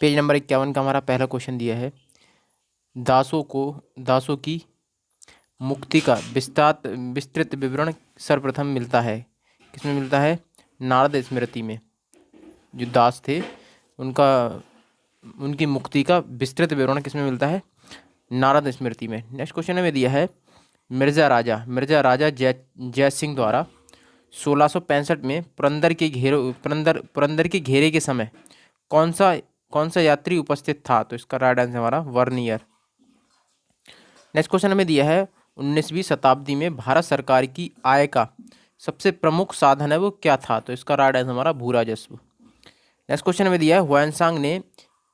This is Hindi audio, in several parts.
पेज नंबर 51 का हमारा पहला क्वेश्चन दिया है। दासों की मुक्ति का विस्तृत विवरण सर्वप्रथम मिलता है, किसमें मिलता है? नारद स्मृति में। जो दास थे उनका उनकी मुक्ति का विस्तृत विवरण किसमें मिलता है? नारद स्मृति में। नेक्स्ट क्वेश्चन हमें दिया है, मिर्जा राजा जय सिंह द्वारा 1665 में पुरंदर के घेरे के समय कौन सा यात्री उपस्थित था? तो इसका राइट आंसर हमारा वर्नियर। नेक्स्ट क्वेश्चन हमें दिया है, 19वीं शताब्दी में भारत सरकार की आय का सबसे प्रमुख साधन है वो क्या था? तो इसका राइट आंसर हमारा भू राजस्व। नेक्स्ट क्वेश्चन हमें दिया है, हुआनसांग ने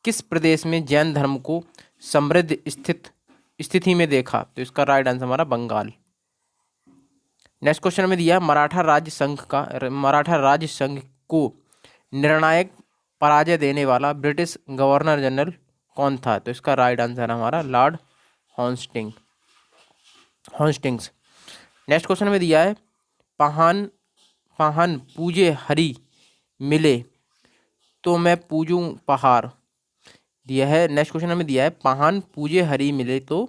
किस प्रदेश में जैन धर्म को समृद्ध स्थिति में देखा? तो इसका राइट आंसर हमारा बंगाल। नेक्स्ट क्वेश्चन हमें दिया, मराठा राज्य संघ को निर्णायक पराजय देने वाला ब्रिटिश गवर्नर जनरल कौन था? तो इसका राइट आंसर हमारा लॉर्ड हॉस्टिंग्स। नेक्स्ट क्वेश्चन में दिया है, पाहन पूजे हरि मिले तो मैं पूजूं पहाड़ दिया है। नेक्स्ट क्वेश्चन हमें दिया है, पाहन पूजे हरि मिले तो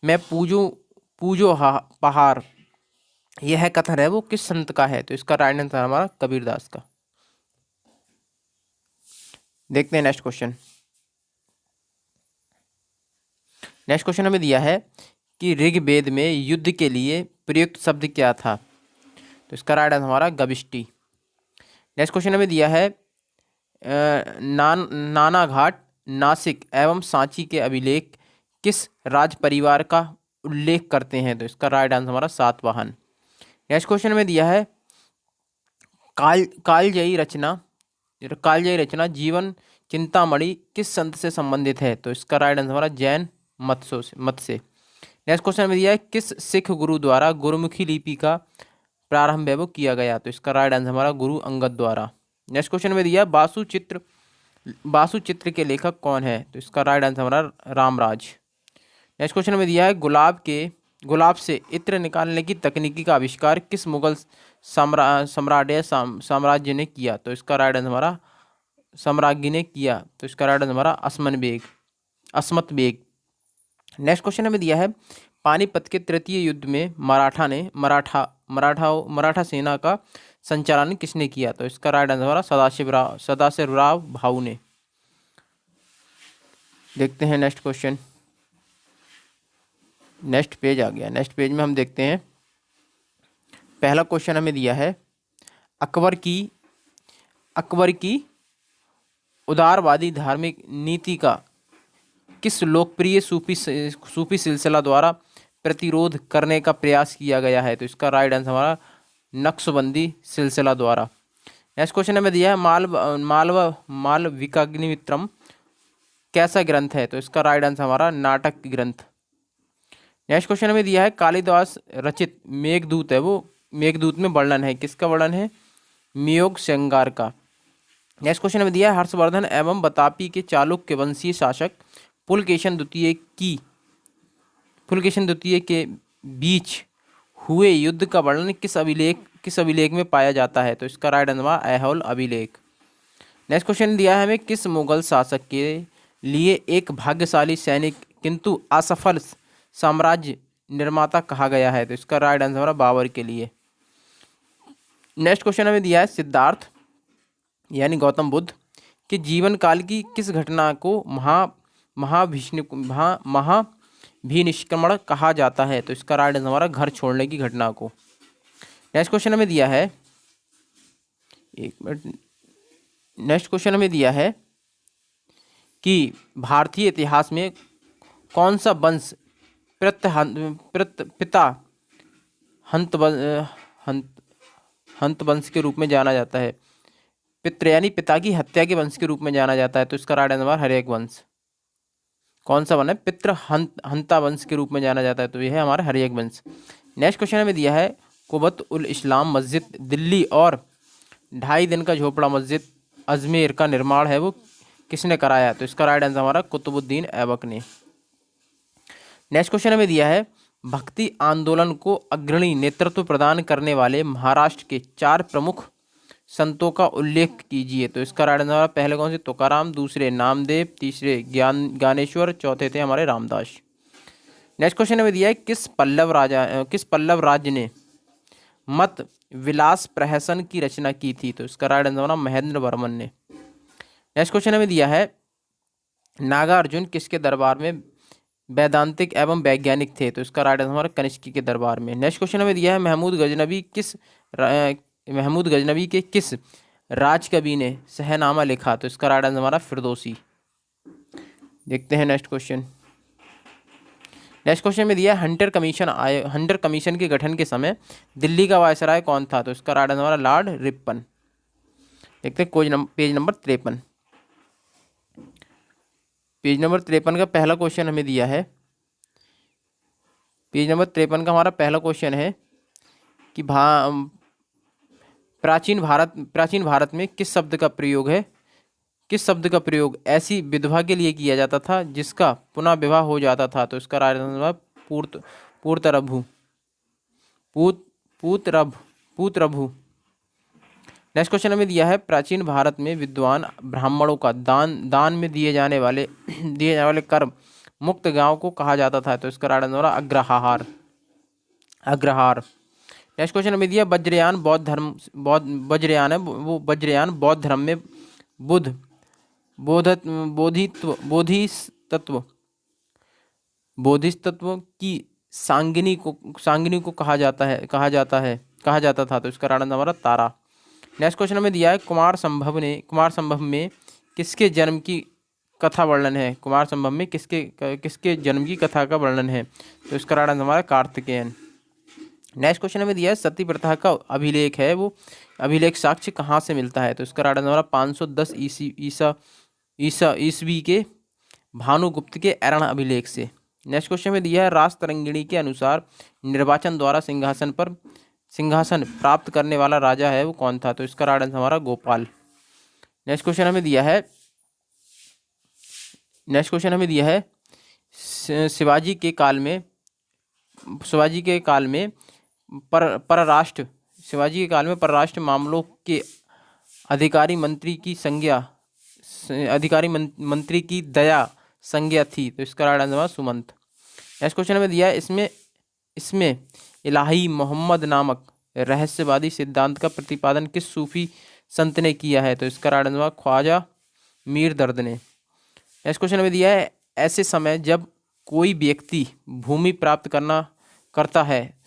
मैं पूजो पहाड़। यह कथन है वो किस संत का है? तो इसका राइट आंसर हमारा कबीरदास का। देखते हैं नेक्स्ट क्वेश्चन। नेक्स्ट क्वेश्चन हमें दिया है कि ऋग्वेद में युद्ध के लिए प्रयुक्त शब्द क्या था? तो इसका राइट आंसर हमारा गविष्टि। नेक्स्ट क्वेश्चन हमें दिया है, नानाघाट, नासिक एवं सांची के अभिलेख किस राज परिवार का उल्लेख करते हैं? तो इसका राइट आंसर हमारा सातवाहन। नेक्स्ट क्वेश्चन में दिया है, कालजयी रचना जीवन चिंतामणि किस संत से संबंधित है? तो इसका राइट आंसर हमारा जैन मत से। नेक्स्ट क्वेश्चन में दिया है, किस सिख गुरु द्वारा गुरुमुखी लिपि का प्रारंभ है वो किया गया? तो इसका राइट आंसर हमारा गुरु अंगद द्वारा। नेक्स्ट क्वेश्चन में दिया, बासु चित्र के लेखक कौन है? तो इसका राइट आंसर हमारा रामराज। नेक्स्ट क्वेश्चन में दिया है, गुलाब से इत्र निकालने की तकनीकी का आविष्कार किस मुगल साम्राज्य ने किया? तो इसका राइट आंसर हमारा सम्राज्ञी ने किया। तो इसका राइट आंसर हमारा अस्मत बेग। नेक्स्ट क्वेश्चन हमें दिया है, पानीपत के तृतीय युद्ध में मराठा सेना का संचालन किसने किया? तो इसका राइट आंसर हमारा सदाशिवराव भाऊ ने। देखते हैं नेक्स्ट क्वेश्चन। नेक्स्ट पेज आ गया। नेक्स्ट पेज में हम देखते हैं, पहला क्वेश्चन हमें दिया है, अकबर की उदारवादी धार्मिक नीति का किस लोकप्रिय सूफी सिलसिला द्वारा प्रतिरोध करने का प्रयास किया गया है? तो इसका राइट आंसर हमारा नक्शबंदी सिलसिला द्वारा। नेक्स्ट क्वेश्चन हमें दिया है, मालविकाग्निमित्रम कैसा ग्रंथ है? तो इसका राइट आंसर हमारा नाटक ग्रंथ। नेक्स्ट क्वेश्चन हमें दिया है, कालिदास रचित मेघदूत है वो मेघदूत में वर्णन है, किसका वर्णन है? मियोग श्रृंगार का। नेक्स्ट क्वेश्चन हमें दिया है, हर्षवर्धन एवं बतापी के चालुक्य वंशीय शासक पुलकेशन द्वितीय के बीच हुए युद्ध का वर्णन किस अभिलेख में पाया जाता है? तो इसका राइट आंसर ऐहोल अभिलेख। नेक्स्ट क्वेश्चन दिया है हमें, किस मुगल शासक के लिए एक भाग्यशाली सैनिक किंतु असफल साम्राज्य निर्माता कहा गया है? तो इसका राइट आंसर हमारा बाबर के लिए। नेक्स्ट क्वेश्चन हमें दिया है, सिद्धार्थ यानी गौतम बुद्ध के जीवन काल की किस घटना को महाभिनिष्क्रमण कहा जाता है? तो इसका राइट आंसर हमारा घर छोड़ने की घटना को। नेक्स्ट क्वेश्चन हमें दिया है, एक मिनट। नेक्स्ट क्वेश्चन हमें दिया है कि भारतीय इतिहास में कौन सा वंश पिता हंत वंश के रूप में जाना जाता है? पितृ यानी पिता की हत्या के वंश के रूप में जाना जाता है। तो इसका राइट आंसर हर्यक वंश। कौन सा वन है? पितृ हंता वंश के रूप में जाना जाता है, तो यह है हमारा हर्यक वंश। नेक्स्ट क्वेश्चन हमें दिया है, कुबत उल इस्लाम मस्जिद दिल्ली और 2.5 दिन का झोपड़ा मस्जिद अजमेर का निर्माण है वो किसने कराया? तो इसका राइट आंसर हमारा कुतुबुद्दीन ऐबक ने। नेक्स्ट क्वेश्चन हमें दिया है, भक्ति आंदोलन को अग्रणी नेतृत्व प्रदान करने वाले महाराष्ट्र के 4 प्रमुख संतों का उल्लेख कीजिए। तो इसका राइट आंसर हमारा पहले कौन से, तुकाराम, दूसरे नामदेव, तीसरे ज्ञानेश्वर, चौथे थे हमारे रामदास। नेक्स्ट क्वेश्चन हमें दिया है, किस पल्लव राज्य ने मत विलास प्रहसन की रचना की थी। तो इसका राइट आंसर हमारा महेंद्र वर्मन ने। नेक्स्ट क्वेश्चन हमें दिया है, नागार्जुन किसके दरबार में वैदांतिक एवं वैज्ञानिक थे। तो इसका राइट आंसर हमारा कनिष्क के दरबार में। नेक्स्ट क्वेश्चन हमें दिया है, महमूद गजनबी के किस राजकवि ने सहनामा लिखा। तो इसका राइट आंसर हमारा फिरदौसी। देखते हैं नेक्स्ट क्वेश्चन। नेक्स्ट क्वेश्चन में दिया है, हंटर कमीशन के गठन के समय दिल्ली का वायसराय कौन था। तो इसका राइट आंसर हमारा लॉर्ड रिपन। देखते हैं पेज नंबर 53। पेज नंबर 53 का पहला क्वेश्चन हमें दिया है, पेज नंबर 53 का हमारा पहला क्वेश्चन है कि प्राचीन भारत में किस शब्द का प्रयोग ऐसी विधवा के लिए किया जाता था जिसका पुनः विवाह हो जाता था। तो इसका राइट आंसर पूत्रभु। पूत्रभु। नेक्स्ट क्वेश्चन हमें दिया है, प्राचीन भारत में विद्वान ब्राह्मणों का दान में दिए जाने वाले कर्म मुक्त गांव को कहा जाता था। तो इसका right answer agrahara. Next question हमें दिया, वज्रयान बौद्ध धर्म में बोधिसत्व की सांगिनी को कहा जाता था। तो इसका राइट आंसर हमारा तारा। नेक्स्ट क्वेश्चन हमें दिया है, कुमार संभव में किसके जन्म की कथा वर्णन है। कुमार संभव में किसके जन्म की कथा का वर्णन है। तो इसका राइट आंसर हमारा कार्तिकेयन। नेक्स्ट क्वेश्चन हमें दिया है, सती प्रथा का अभिलेख है, वो अभिलेख साक्ष्य कहाँ से मिलता है। तो इसका राइट आंसर हमारा 510 ईस्वी के भानुगुप्त के ऐरण अभिलेख से। नेक्स्ट क्वेश्चन में दिया है, राजतरंगिणी के अनुसार निर्वाचन द्वारा सिंहासन प्राप्त करने वाला राजा है वो कौन था। तो इसका राइट आंसर हमारा गोपाल। नेक्स्ट क्वेश्चन हमें दिया है, शिवाजी के काल में परराष्ट्र मामलों के अधिकारी मंत्री की दया संज्ञा थी। तो इसका right answer Sumant. Next question हमें दिया है, इसमें इलाही मोहम्मद नामक रहस्यवादी सिद्धांत का प्रतिपादन किस सूफी संत ने किया है। तो इसका राइट आंसर ख्वाजा मीर दर्द ने। नेक्स्ट क्वेश्चन हमें दिया है, ऐसे समय जब कोई व्यक्ति भूमि प्राप्त करता है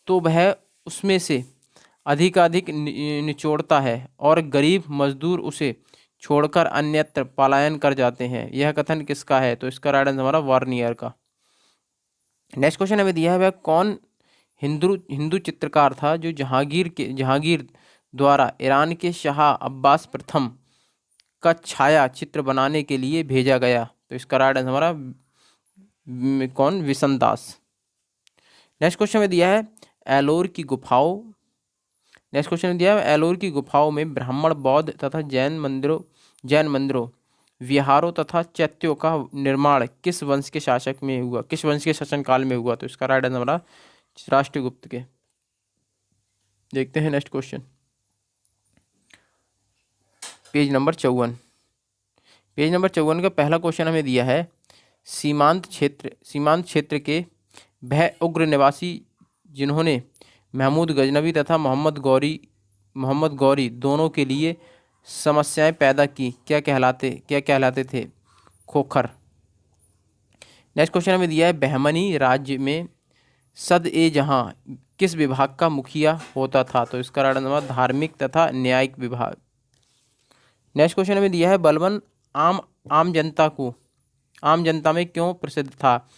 तो वह उसमें से अधिकाधिक निचोड़ता है और गरीब मजदूर उसे छोड़कर अन्यत्र पलायन कर जाते हैं। यह कथन किसका है। तो इसका राइट आंसर हमारा वार्नियर का। नेक्स्ट क्वेश्चन हमें दिया है, वह कौन हिंदू चित्रकार था जो जहांगीर द्वारा ईरान के शाह अब्बास प्रथम का छाया चित्र बनाने के लिए भेजा गया। तो इसका राइट आंसर हमारा विशन दास। नेक्स्ट क्वेश्चन में दिया है, एलोर की गुफाओं में ब्राह्मण, बौद्ध तथा जैन मंदिरों विहारों तथा चैत्यों का निर्माण किस वंश के शासनकाल में हुआ। तो इसका राइट आंसर हमारा राष्ट्रगुप्त के। देखते हैं नेक्स्ट क्वेश्चन, पेज नंबर 54 का पहला क्वेश्चन हमें दिया है, सीमांत क्षेत्र के वह उग्र निवासी जिन्होंने महमूद गजनबी तथा मोहम्मद गौरी दोनों के लिए समस्याएं पैदा की, क्या कहलाते थे। खोखर। नेक्स्ट क्वेश्चन हमें दिया है, बहमनी राज्य में सद-ए-जहां किस विभाग का मुखिया होता था। तो इसका राइट आंसर धार्मिक तथा न्यायिक विभाग। नेक्स्ट क्वेश्चन हमें दिया है, बलबन आम जनता में क्यों प्रसिद्ध था।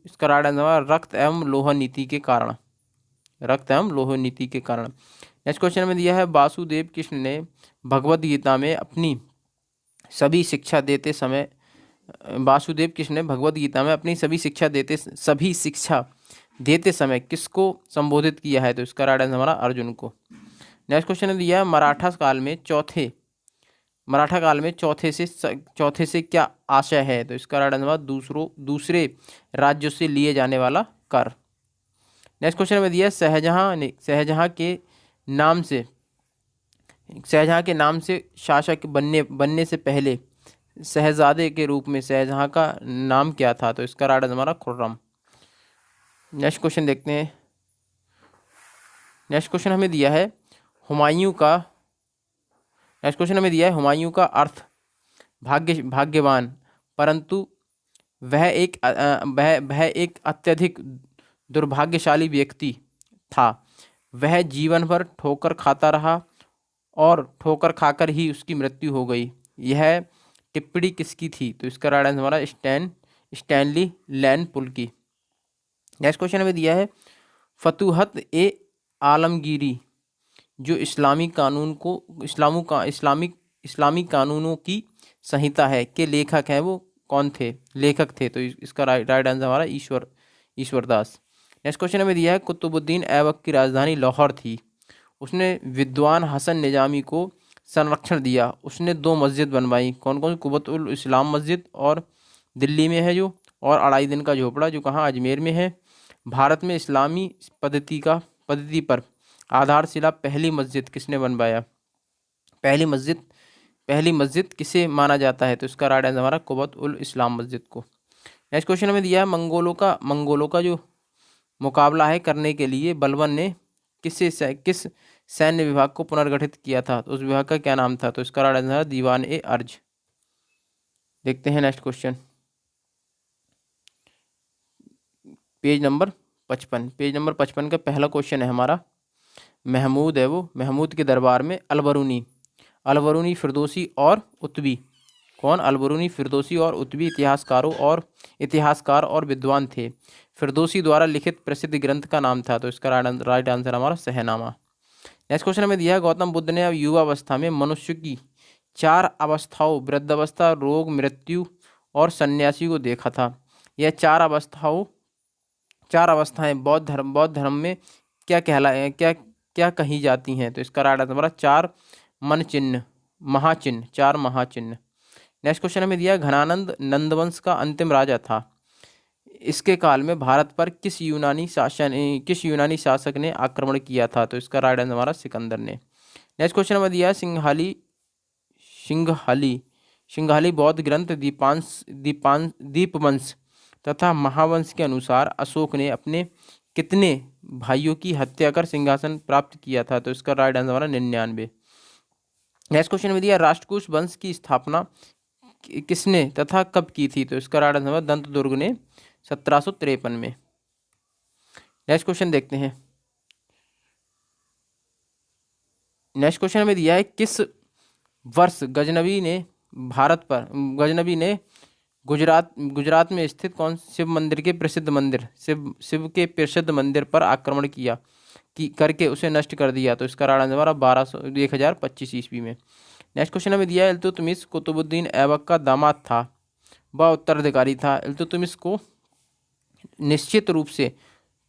इसका राइट आंसर रक्त एवं लोह नीति के कारण। नेक्स्ट क्वेश्चन में दिया है, वासुदेव कृष्ण ने भगवद गीता में अपनी सभी शिक्षा देते समय किसको संबोधित किया है। तो इसका राइट आंसर हमारा अर्जुन को। नेक्स्ट क्वेश्चन ने दिया है, मराठा काल में चौथे से क्या आशय है। तो इसका राइट आंसर दूसरे राज्यों से लिए जाने वाला कर। नेक्स्ट क्वेश्चन में दिया है, शाहजहां के नाम से शाहजहाँ के नाम से शासक बनने से पहले शहजादे के रूप में शाहजहाँ का नाम क्या था? तो इसका राइट आंसर हमारा खुर्रम। नेक्स्ट क्वेश्चन देखते हैं। नेक्स्ट क्वेश्चन हमें दिया है हुमायूं का नेक्स्ट क्वेश्चन हमें दिया है हुमायूं का अर्थ भाग्यवान, परंतु वह एक अत्यधिक दुर्भाग्यशाली व्यक्ति था। वह जीवन भर ठोकर खाता रहा और ठोकर खाकर ही उसकी मृत्यु हो गई। यह टिप्पणी किसकी थी? तो इसका राइट आंसर हमारा स्टैनली लैन पुल की। नेक्स्ट क्वेश्चन हमें दिया है फतूहत ए आलमगीरी जो इस्लामी कानूनों की संहिता है के लेखक हैं, वो कौन थे? लेखक थे। तो इसका राइट आंसर हमारा ईश्वरदास। नेक्स्ट क्वेश्चन हमें दिया है कुतुबुद्दीन ऐबक की राजधानी लाहौर थी। उसने विद्वान हसन निजामी को संरक्षण दिया। उसने 2 मस्जिद बनवाई। कौन कौन? कुबतुल इस्लाम मस्जिद और दिल्ली में है जो, और अढ़ाई दिन का झोपड़ा जो कहाँ? अजमेर में है। भारत में इस्लामी पद्धति पर आधारशिला पहली मस्जिद किसने बनवाया? पहली मस्जिद किसे माना जाता है? तो इसका राइट आंसर हमारा कुबत उल इस्लाम मस्जिद को। नेक्स्ट क्वेश्चन हमें दिया है मंगोलों का जो मुकाबला है करने के लिए बलबन ने किस सैन्य विभाग को पुनर्गठित किया था? तो उस विभाग का क्या नाम था? तो इसका राइट आंसर दीवान ए अर्ज। देखते हैं next question, page number 55। Page number 55 का पहला क्वेश्चन है हमारा, महमूद है वो, महमूद के दरबार में अलबरूनी फिरदौसी और उतबी, कौन? अलबरूनी फिरदौसी और उतबी इतिहासकार और विद्वान थे। फिरदौसी द्वारा लिखित प्रसिद्ध ग्रंथ का नाम था। तो इसका राइट आंसर हमारा शहनामा। नेक्स्ट क्वेश्चन हमें दिया है गौतम बुद्ध ने युवावस्था में मनुष्य की 4 अवस्थाओं वृद्धावस्था, रोग, मृत्यु और सन्यासी को देखा था। यह 4 अवस्थाएं बौद्ध धर्म में क्या कही जाती हैं? तो इसका राइट आंसर हमारा 4 महाचिन्ह। नेक्स्ट क्वेश्चन हमें दिया घनानंद नंदवंश का अंतिम राजा था। इसके काल में भारत पर किस यूनानी शासक ने आक्रमण किया था? तो इसका राइट आंसर हमारा सिकंदर ने। नेक्स्ट क्वेश्चन हमें दिया है सिंघाली बौद्ध ग्रंथ दीपवंश तथा महावंश के अनुसार अशोक ने अपने कितने भाइयों की हत्या कर सिंहासन प्राप्त किया था? तो इसका राइट आंसर हमारा 99। नेक्स्ट क्वेश्चन में दिया राष्ट्रकूट वंश की स्थापना किसने तथा कब की थी? तो इसका राइट आंसर दंतदुर्ग ने 1753 में। नेक्स्ट क्वेश्चन देखते हैं। नेक्स्ट क्वेश्चन हमें दिया है किस वर्ष गजनबी ने गुजरात में स्थित कौन शिव के प्रसिद्ध मंदिर पर आक्रमण करके उसे नष्ट कर दिया? तो इसका राइट आंसर हमारा 1025 ईस्वी में। नेक्स्ट क्वेश्चन हमें दिया है इल्तुतमिश कुतुबुद्दीन ऐबक का दामाद था व उत्तराधिकारी था। इल्तुतमिश को निश्चित रूप से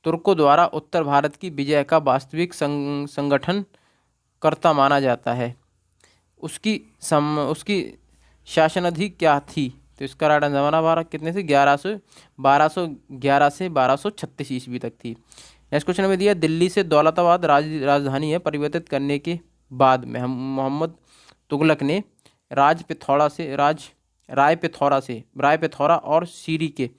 तुर्कों द्वारा उत्तर भारत की विजय का वास्तविक संगठन कर्ता माना जाता है। उसकी शासनावधि क्या थी? तो इसका राइट आंसर हमारा कितने से 1211 से 1236 ईस्वी तक थी। नेक्स्ट क्वेश्चन हमें दिया दिल्ली से दौलताबाद राजधानी है परिवर्तित करने के बाद मोहम्मद तुगलक ने रायपिथौरा और सीरी के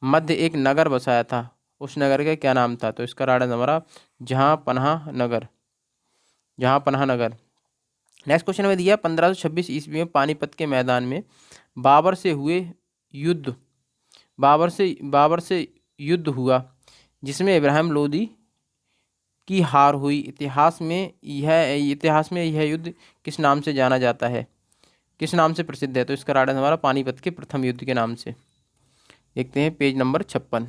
मध्य एक नगर बसाया था। उस नगर का क्या नाम था? तो इसका राइट आंसर हमारा जहांपनाह नगर। नेक्स्ट क्वेश्चन में दिया 1526 ईस्वी में पानीपत के मैदान में बाबर से युद्ध हुआ जिसमें इब्राहिम लोदी की हार हुई। इतिहास में यह युद्ध किस नाम से जाना जाता है? किस नाम से प्रसिद्ध है? तो इसका राइट आंसर हमारा पानीपत के प्रथम युद्ध के नाम से। देखते हैं पेज नंबर 56।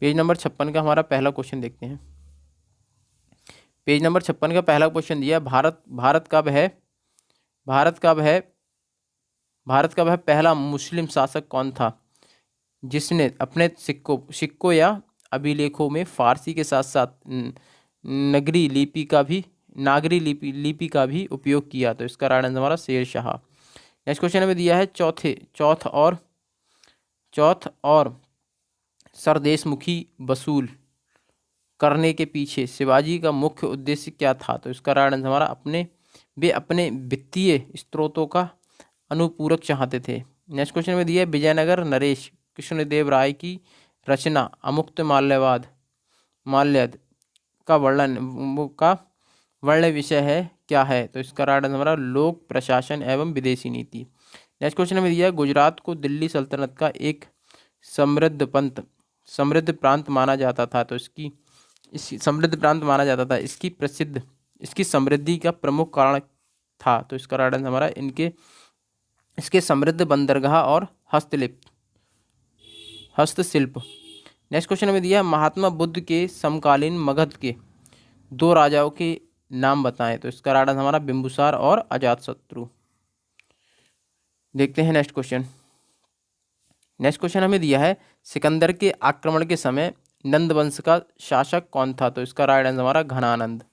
पेज नंबर 56 का हमारा पहला क्वेश्चन देखते हैं। पेज नंबर 56 का पहला क्वेश्चन दिया भारत का वह पहला मुस्लिम शासक कौन था जिसने अपने सिक्कों या अभिलेखों में फारसी के साथ साथ नागरी लिपि का भी उपयोग किया? तो इसका राइट आंसर हमारा शेर शाह। नेक्स्ट क्वेश्चन हमें दिया है चौथ और सरदेशमुखी वसूल करने के पीछे शिवाजी का मुख्य उद्देश्य क्या था? तो इसका राइट आंसर हमारा अपने वे अपने वित्तीय स्रोतों का अनुपूरक चाहते थे। नेक्स्ट क्वेश्चन में दिया है विजयनगर नरेश कृष्णदेव राय की रचना अमुक्त माल्यवाद माल्यद का वर्ण विषय है क्या है? तो इसका राइट आंसर हमारा लोक प्रशासन एवं विदेशी नीति। नेक्स्ट क्वेश्चन में दिया है गुजरात को दिल्ली सल्तनत का एक समृद्ध प्रांत माना जाता था। तो इस समृद्ध प्रांत माना जाता था, इसकी समृद्धि का प्रमुख कारण था। तो इसका राइट आंसर हमारा इसके समृद्ध बंदरगाह और हस्तशिल्प। नेक्स्ट क्वेश्चन में दिया है महात्मा बुद्ध के समकालीन मगध के 2 राजाओं के नाम बताएं। तो इसका राइट आंसर हमारा बिंबुसार और अजातशत्रु। देखते हैं नेक्स्ट क्वेश्चन। नेक्स्ट क्वेश्चन हमें दिया है सिकंदर के आक्रमण के समय नंद वंश का शासक कौन था? तो इसका राइट आंसर हमारा घनानंद।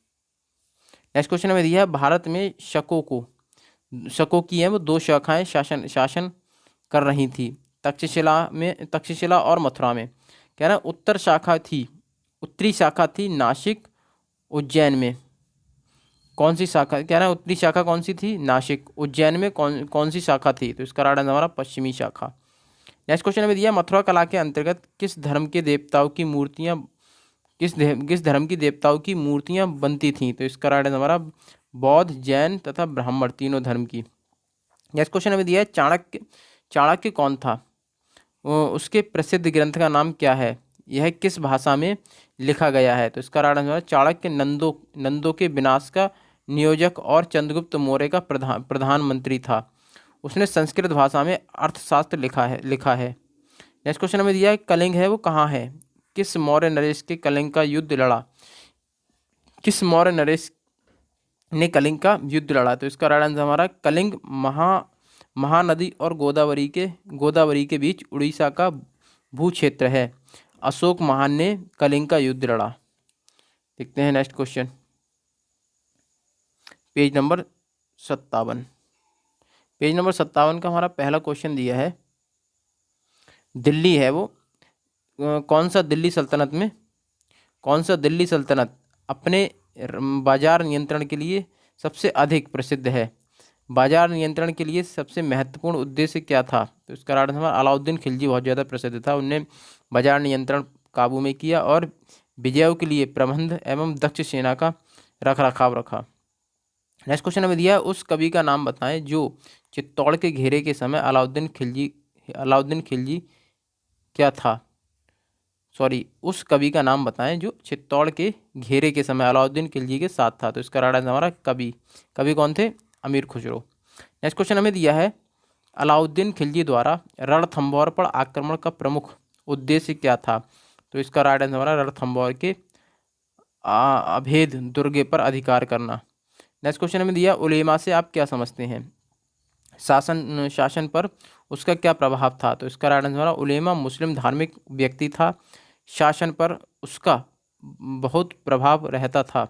नेक्स्ट क्वेश्चन हमें दिया है भारत में शकों की है वो 2 शाखाएं शासन कर रही थी तक्षशिला और मथुरा में। कह रहा उत्तरी शाखा थी नासिक उज्जैन में। कौन सी शाखा? कह रहा है उत्तरी शाखा कौन सी थी? नासिक। उज्जैन में कौन सी शाखा थी? तो इसका राइट आंसर हमारा पश्चिमी शाखा। नेक्स्ट क्वेश्चन में दिया मथुरा कला के अंतर्गत किस धर्म की देवताओं की मूर्तियां बनती थीं? तो इसका राइट आंसर हमारा बौद्ध, जैन तथा ब्राह्मण तीनों धर्म की। नेक्स्ट क्वेश्चन में दिया है चाणक्य कौन था? उसके प्रसिद्ध ग्रंथ का नाम क्या है? यह किस भाषा में लिखा गया है? तो इसका राइट आंसर चाणक्य नंदों के विनाश का नियोजक और चंद्रगुप्त मौर्य का प्रधानमंत्री था। उसने संस्कृत भाषा में अर्थशास्त्र लिखा है। नेक्स्ट क्वेश्चन में दिया है कलिंग है वो कहाँ है? किस मौर्य नरेश के कलिंग का युद्ध लड़ा? किस मौर्य नरेश ने कलिंग का युद्ध लड़ा? तो इसका राइट आंसर हमारा कलिंग महानदी और गोदावरी के बीच उड़ीसा का भू क्षेत्र है। अशोक महान ने कलिंग का युद्ध लड़ा। देखते हैं next question, page number 57। Page number 57 का हमारा पहला क्वेश्चन दिया है दिल्ली है वो कौन सा दिल्ली सल्तनत अपने बाजार नियंत्रण के लिए सबसे अधिक प्रसिद्ध है? बाजार नियंत्रण के लिए सबसे महत्वपूर्ण उद्देश्य क्या था? तो इसका राइट आंसर अलाउद्दीन खिलजी बहुत ज़्यादा प्रसिद्ध था। उन्होंने बाजार नियंत्रण काबू में किया और विजयों के लिए प्रबंध एवं दक्ष सेना का रखरखाव रखा। नेक्स्ट क्वेश्चन में दिया उस कवि का नाम बताएं जो चित्तौड़ के घेरे के समय अलाउद्दीन खिलजी क्या था? उस कवि का नाम बताएं जो चित्तौड़ के घेरे के समय अलाउद्दीन खिलजी के साथ था। तो इसका राइट आंसर हमारा कवि कौन थे? अमीर खुसरो। नेक्स्ट क्वेश्चन हमें दिया है अलाउद्दीन खिलजी द्वारा रणथंभौर पर आक्रमण का प्रमुख उद्देश्य क्या था? तो इसका राइट आंसर हमारा रणथंभौर के अभेद दुर्ग पर अधिकार करना। नेक्स्ट क्वेश्चन हमें दिया उलेमा से आप क्या समझते हैं? शासन पर उसका क्या प्रभाव था? तो इसका राइट आंसर हमारा उलेमा मुस्लिम धार्मिक व्यक्ति था। शासन पर उसका बहुत प्रभाव रहता था।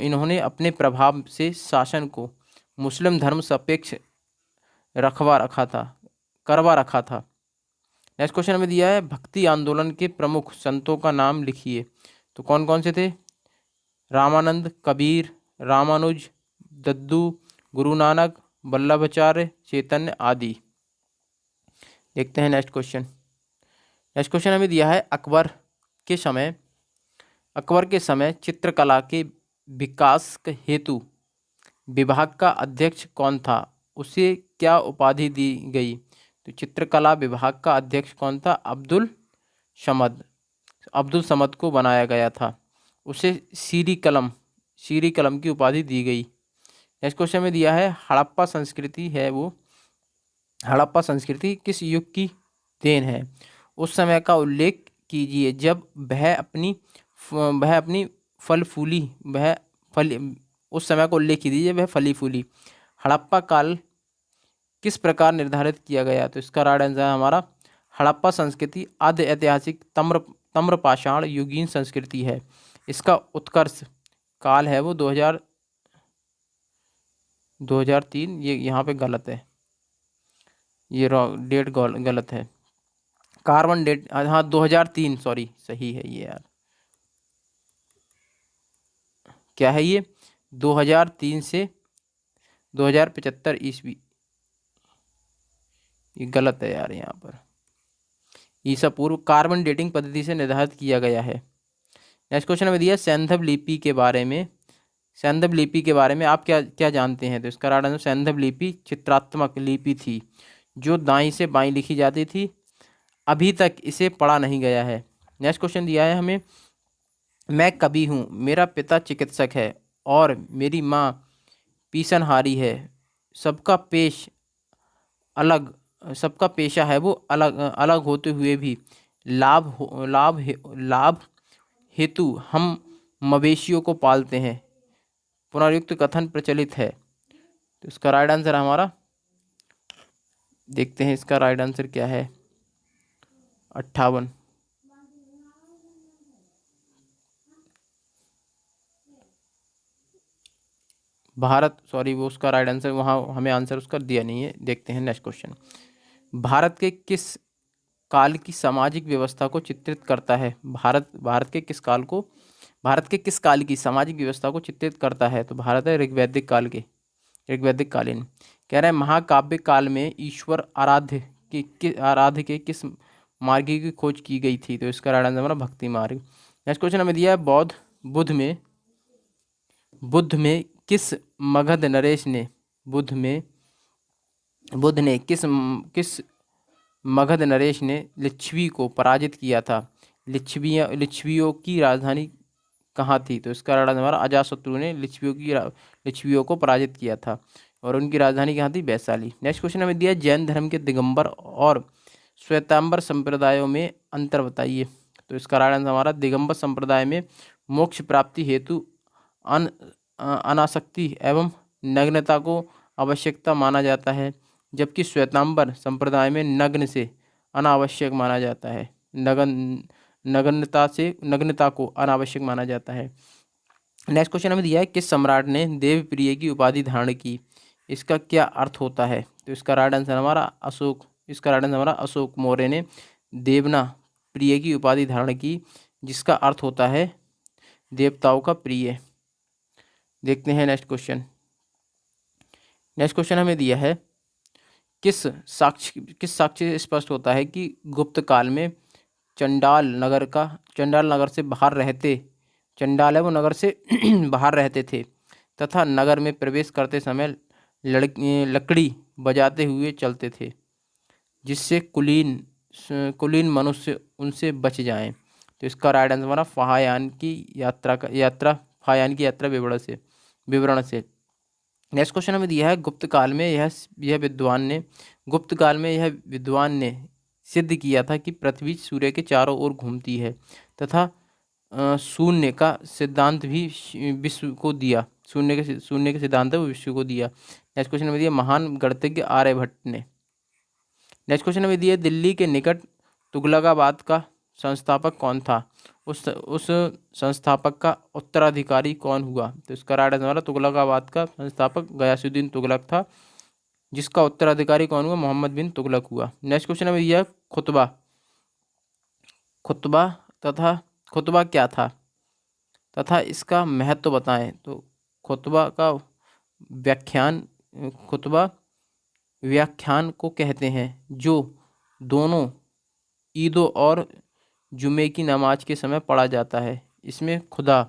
इन्होंने अपने प्रभाव से शासन को मुस्लिम धर्म सापेक्ष करवा रखा था। नेक्स्ट क्वेश्चन में दिया है भक्ति आंदोलन के प्रमुख संतों का नाम लिखिए। तो कौन कौन से थे? रामानंद, कबीर, रामानुज, दद्दू, गुरु नानक, वल्लभाचार्य, चैतन्य आदि। देखते हैं नेक्स्ट क्वेश्चन हमें दिया है अकबर के समय चित्रकला के विकास हेतु विभाग का अध्यक्ष कौन था? उसे क्या उपाधि दी गई? तो चित्रकला विभाग का अध्यक्ष कौन था? अब्दुल समद को बनाया गया था। उसे सीरी कलम की उपाधि दी गई। नेक्स्ट क्वेश्चन में दिया है हड़प्पा संस्कृति किस युग की देन है? उस समय का उल्लेख कीजिए जब उस समय को उल्लेख कीजिए वह फली फूली। हड़प्पा काल किस प्रकार निर्धारित किया गया? तो इसका राइट आंसर हमारा हड़प्पा संस्कृति आद्य ऐतिहासिक ताम्रपाषाण युगीन संस्कृति है। इसका उत्कर्ष काल है वो 2003। ये यहाँ पे गलत है, ये डेट गलत है। कार्बन डेट 2003 सही है ये यार। क्या है ये? 2003 से 2075 ईस्वी। ये गलत है यार, यहाँ पर ईसा पूर्व कार्बन डेटिंग पद्धति से निर्धारित किया गया है। नेक्स्ट क्वेश्चन हमें दिया सैंधव लिपि के बारे में। सैंधव लिपि के बारे में आप क्या क्या जानते हैं? तो इसका राइट आंसर सैंधव लिपि चित्रात्मक लिपि थी जो दाईं से बाईं लिखी जाती थी। अभी तक इसे पढ़ा नहीं गया है। नेक्स्ट क्वेश्चन दिया है हमें, मैं कवि हूँ, मेरा पिता चिकित्सक है और मेरी माँ पीसनहारी है। सबका पेश अलग सबका पेशा है वो अलग अलग होते हुए भी लाभ हेतु हम मवेशियों को पालते हैं। पुनर्युक्त कथन प्रचलित है। तो इसका राइट आंसर हमारा, देखते हैं इसका राइट आंसर क्या है, 58। भारत, सॉरी वो उसका राइट आंसर, वहाँ हमें आंसर उसका दिया नहीं है। देखते हैं नेक्स्ट क्वेश्चन, भारत के किस काल की सामाजिक व्यवस्था को चित्रित करता है? भारत के किस काल की सामाजिक व्यवस्था को चित्रित करता है? तो भारत है ऋग्वैदिक काल के, ऋग्वैदिक कालीन। कह रहे हैं महाकाव्य काल में ईश्वर आराध्य के किस मार्ग की खोज की गई थी? तो इसका राइट आंसर हमारा भक्ति मार्ग। नेक्स्ट क्वेश्चन हमें दिया है बुद्ध में किस मगध नरेश ने बुद्ध ने किस मगध नरेश ने लिच्छवी को पराजित किया था? लिच्छवियों की राजधानी कहाँ थी? तो इसका राइट आंसर हमारा अजातशत्रु ने लिच्छवियों को पराजित किया था और उनकी राजधानी कहाँ थी? वैशाली। नेक्स्ट क्वेश्चन हमें दिया जैन धर्म के दिगंबर और श्वेतांबर संप्रदायों में अंतर बताइए। तो इसका राइट आंसर हमारा दिगंबर संप्रदाय में मोक्ष प्राप्ति हेतु अनासक्ति एवं नग्नता को आवश्यकता माना जाता है, जबकि श्वेतांबर संप्रदाय में नग्न से अनावश्यक माना जाता है। नग्नता को अनावश्यक माना जाता है। नेक्स्ट क्वेश्चन हमें दिया है किस सम्राट ने देवप्रिय की उपाधि धारण की? इसका क्या अर्थ होता है? तो इसका राइट आंसर हमारा अशोक मौर्य ने देवना प्रिय की उपाधि धारण की, जिसका अर्थ होता है देवताओं का प्रिय। देखते हैं नेक्स्ट क्वेश्चन हमें दिया है किस साक्ष्य से स्पष्ट होता है कि गुप्त काल में चंडाल नगर से बाहर रहते, चंडाल है वो नगर से बाहर रहते थे तथा नगर में प्रवेश करते समय लकड़ी बजाते हुए चलते थे, जिससे कुलीन मनुष्य उनसे बच जाएं। तो इसका राइट आंसर हमारा फायान की यात्रा विवरण से। नेक्स्ट क्वेश्चन हमें दिया है गुप्त काल में यह विद्वान ने सिद्ध किया था कि पृथ्वी सूर्य के चारों ओर घूमती है तथा शून्य का सिद्धांत भी विश्व को दिया। शून्य के सिद्धांत है वो विश्व को दिया। नेक्स्ट क्वेश्चन हमें दिया महान गणितज्ञ आर्यभट्ट ने। नेक्स्ट क्वेश्चन हमें दिया दिल्ली के निकट तुगलकाबाद का संस्थापक कौन था? उस संस्थापक का उत्तराधिकारी कौन हुआ? तो इसका राइट आंसर हमारा तुगलकाबाद का संस्थापक गयासुद्दीन तुगलक था, जिसका उत्तराधिकारी कौन हुआ? मोहम्मद बिन तुगलक हुआ। नेक्स्ट क्वेश्चन हमें दिया खुतबा क्या था तथा इसका महत्व बताएं। तो खुतबा व्याख्यान को कहते हैं जो दोनों ईदों और जुमे की नमाज के समय पढ़ा जाता है। इसमें खुदा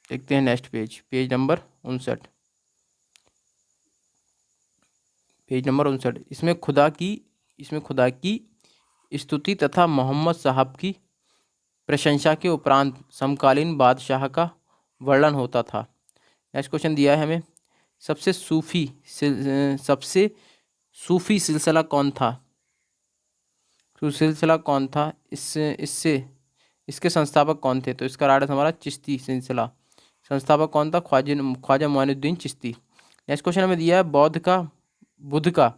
देखते हैं नेक्स्ट पेज नंबर 59। इसमें खुदा की स्तुति तथा मोहम्मद साहब की प्रशंसा के उपरांत समकालीन बादशाह का वर्णन होता था। नेक्स्ट क्वेश्चन दिया है हमें सबसे सूफी सिलसिला कौन था? इसके संस्थापक कौन थे? तो इसका राइट आंसर हमारा चिश्ती सिलसिला। संस्थापक कौन था? ख्वाजा मोइनुद्दीन चिश्ती। नेक्स्ट क्वेश्चन हमें दिया है बुद्ध का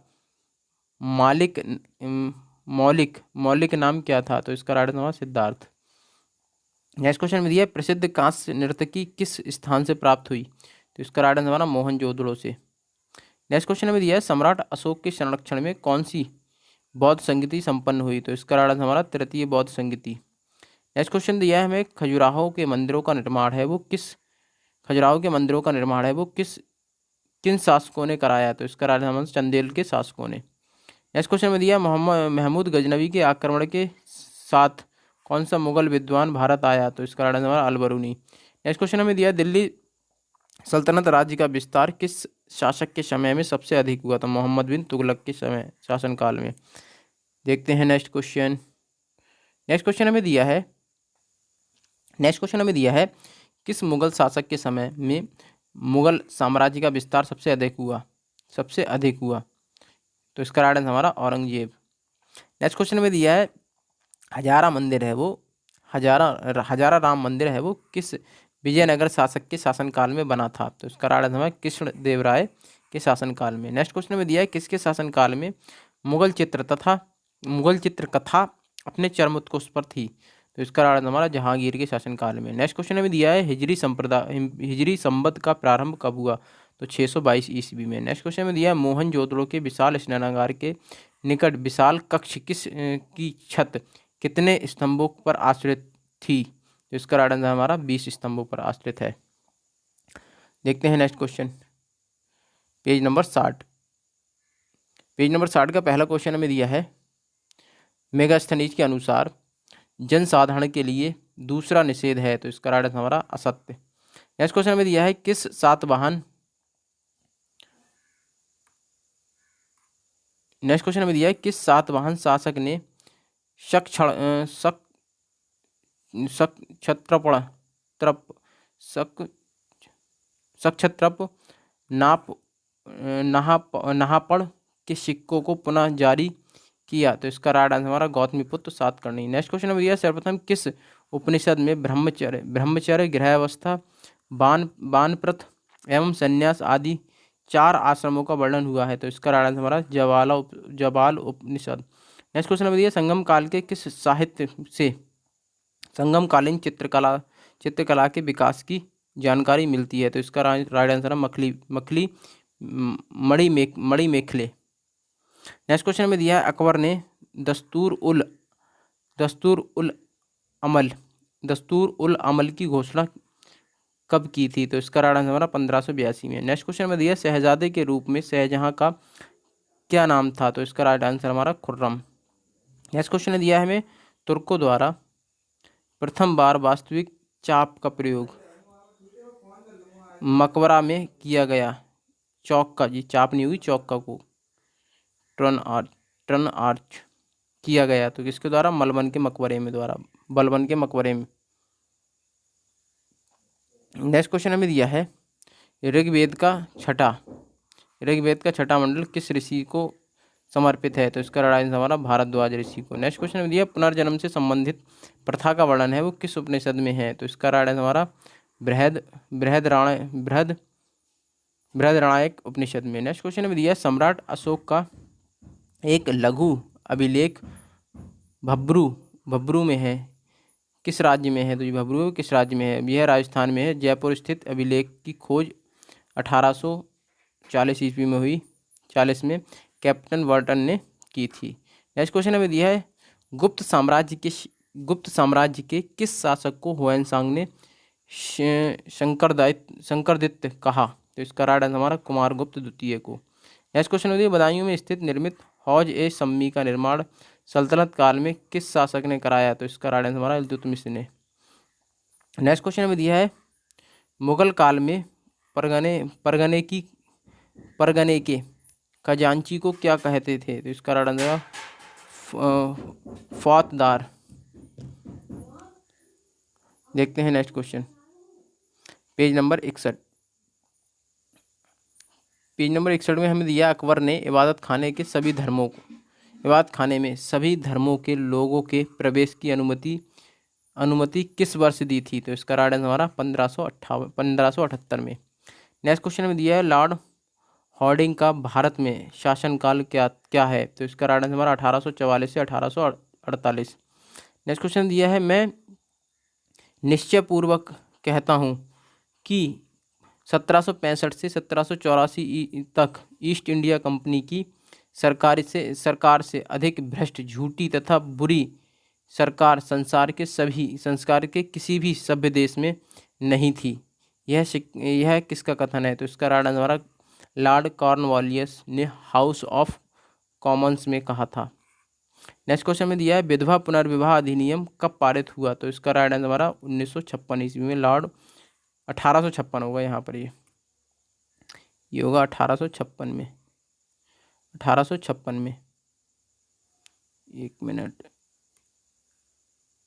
मौलिक नाम क्या था? तो इसका राइट आंसर हमारा सिद्धार्थ। नेक्स्ट क्वेश्चन में दिया प्रसिद्ध कांस्य नर्तकी किस स्थान से प्राप्त हुई? तो इसका राइट आंसर हमारा मोहनजोदड़ो से। नेक्स्ट क्वेश्चन में दिया है सम्राट अशोक के संरक्षण में कौन सी बौद्ध संगति संपन्न हुई? तो इसका राइट आंसर हमारा तृतीय बौद्ध संगति। नेक्स्ट क्वेश्चन दिया है हमें, खजुराहो के मंदिरों का निर्माण है वो किस खजुराहो के मंदिरों का निर्माण है वो किन शासकों ने कराया? तो इसका राइट आंसर चंदेल के शासकों ने। नेक्स्ट क्वेश्चन में दिया मोहम्मद महमूद गजनवी के आक्रमण के साथ कौन सा मुगल विद्वान भारत आया? तो इसका राइट आंसर हमारा अलबरूनी। नेक्स्ट क्वेश्चन में दिया दिल्ली सल्तनत राज्य का विस्तार किस शासक के समय में सबसे अधिक हुआ? तो मोहम्मद बिन तुगलक के समय शासनकाल में। देखते हैं नेक्स्ट क्वेश्चन। नेक्स्ट क्वेश्चन हमें दिया है किस मुगल शासक के समय में मुगल साम्राज्य का विस्तार सबसे अधिक हुआ? तो इसका राइट आंसर हमारा औरंगजेब। नेक्स्ट क्वेश्चन में दिया है हजारा राम मंदिर है वो किस विजयनगर शासक के शासनकाल में बना था? तो इसका राइट आंसर हमारा कृष्णदेवराय के शासनकाल में। नेक्स्ट क्वेश्चन में दिया है किसके शासनकाल में मुगल चित्रकथा अपने चरमोत्कर्ष पर थी? तो इसका राइट आंसर हमारा जहांगीर के शासनकाल में। नेक्स्ट क्वेश्चन में दिया है हिजरी संवत का प्रारंभ कब हुआ? तो 622 ईस्वी में। नेक्स्ट क्वेश्चन में दिया है मोहनजोदड़ो के विशाल स्नानागार के निकट विशाल कक्ष की छत कितने स्तंभों पर आश्रित थी? तो इसका राइट आंसर हमारा 20 स्तंभों पर आश्रित है। देखते हैं next question, page number 60। Page number 60 का पहला क्वेश्चन हमें दिया है मेगास्थनीज के अनुसार जनसाधारण के लिए दूसरा निषेध है? तो इसका राइट आंसर हमारा असत्य। नेक्स्ट क्वेश्चन में दिया है किस सातवाहन शासक ने क्षत्रप नहापड़ के सिक्कों को पुनः जारी किया? तो इसका राइट आंसर हमारा गौतमीपुत्र सातकर्णी। नेक्स्ट क्वेश्चन में दिया सर्वप्रथम किस उपनिषद में ब्रह्मचर्य गृहावस्था वानप्रस्थ एवं संन्यास आदि 4 आश्रमों का वर्णन हुआ है? तो इसका राइट आंसर हमारा जवाल उपनिषद। नेक्स्ट क्वेश्चन में दिया संगम काल के किस साहित्य से संगमकालीन चित्रकला के विकास की जानकारी मिलती है? तो इसका राइट आंसर है मखली मणि मेखले। नेक्स्ट क्वेश्चन में दिया है अकबर ने दस्तूर उल अमल की घोषणा कब की थी? तो इसका राइट आंसर हमारा 1582 में। नेक्स्ट क्वेश्चन में दिया शहजादे के रूप में शाहजहां का क्या नाम था? तो इसका राइट आंसर हमारा खुर्रम। नेक्स्ट क्वेश्चन दिया है हमें तुर्कों द्वारा प्रथम बार वास्तविक चाप का प्रयोग मकबरा में किया गया। चौक का, जी चाप नहीं हुई, चौक का को टर्न आर्च किया गया। तो किसके द्वारा? बलबन के मकबरे में। नेक्स्ट क्वेश्चन हमें दिया है ऋग्वेद का छठा मंडल किस ऋषि को समर्पित है? तो इसका राइट आंसर हमारा भारद्वाज ऋषि को। नेक्स्ट क्वेश्चन में दिया पुनर्जन्म से संबंधित प्रथा का वर्णन है वो किस उपनिषद में है? तो इसका राइट आंसर हमारा बृहदरायक उपनिषद में। नेक्स्ट क्वेश्चन में दिया सम्राट अशोक का एक लघु अभिलेख भब्रू में है किस राज्य में है? तो ये भब्रू किस राज्य में है? यह राजस्थान में है। जयपुर स्थित अभिलेख की खोज 1840 ईस्वी में हुई, 40 में कैप्टन वर्टन ने की थी। नेक्स्ट क्वेश्चन हमें दिया है गुप्त साम्राज्य के किस शासक को हुएनसांग ने शंकरदित्य कहा? तो इसका राइट आंसर हमारा कुमारगुप्त द्वितीय को। नेक्स्ट क्वेश्चन में दिया बदायूं में स्थित निर्मित हौज ए सम्मी का निर्माण सल्तनत काल में किस शासक ने कराया? तो इसका राइट आंसर हमारा इल्तुतमिश ने। नेक्स्ट क्वेश्चन में दिया है मुगल काल में परगने के खजांची को क्या कहते थे? तो इसका राइट आंसर फौतदार। देखते हैं next question, page number 61। Page number 61 में हमें दिया अकबर ने इबादत खाने में सभी धर्मों के लोगों के प्रवेश की अनुमति किस वर्ष दी थी? तो इसका राइट आंसर हमारा 1578 में। नेक्स्ट क्वेश्चन में दिया है लॉर्ड हॉर्डिंग का भारत में शासनकाल क्या है? तो इसका राइट आंसर हमारा 1844 से 1848। नेक्स्ट क्वेश्चन दिया है मैं निश्चयपूर्वक कहता हूँ कि 1765 से 1784 तक ईस्ट इंडिया कंपनी की सरकार से अधिक भ्रष्ट, झूठी तथा बुरी सरकार संसार के किसी भी सभ्य देश में नहीं थी। यह किसका कथन है? तो इसका राइट आंसर हमारा लॉर्ड कॉर्नवालियस ने हाउस ऑफ कॉमन्स में कहा था। नेक्स्ट क्वेश्चन में दिया है विधवा पुनर्विवाह अधिनियम कब पारित हुआ? तो इसका राइट आंसर हमारा 1956 ईस्वी में। 1856 होगा यहाँ पर, ये होगा 1856 में। 1856 में, एक मिनट,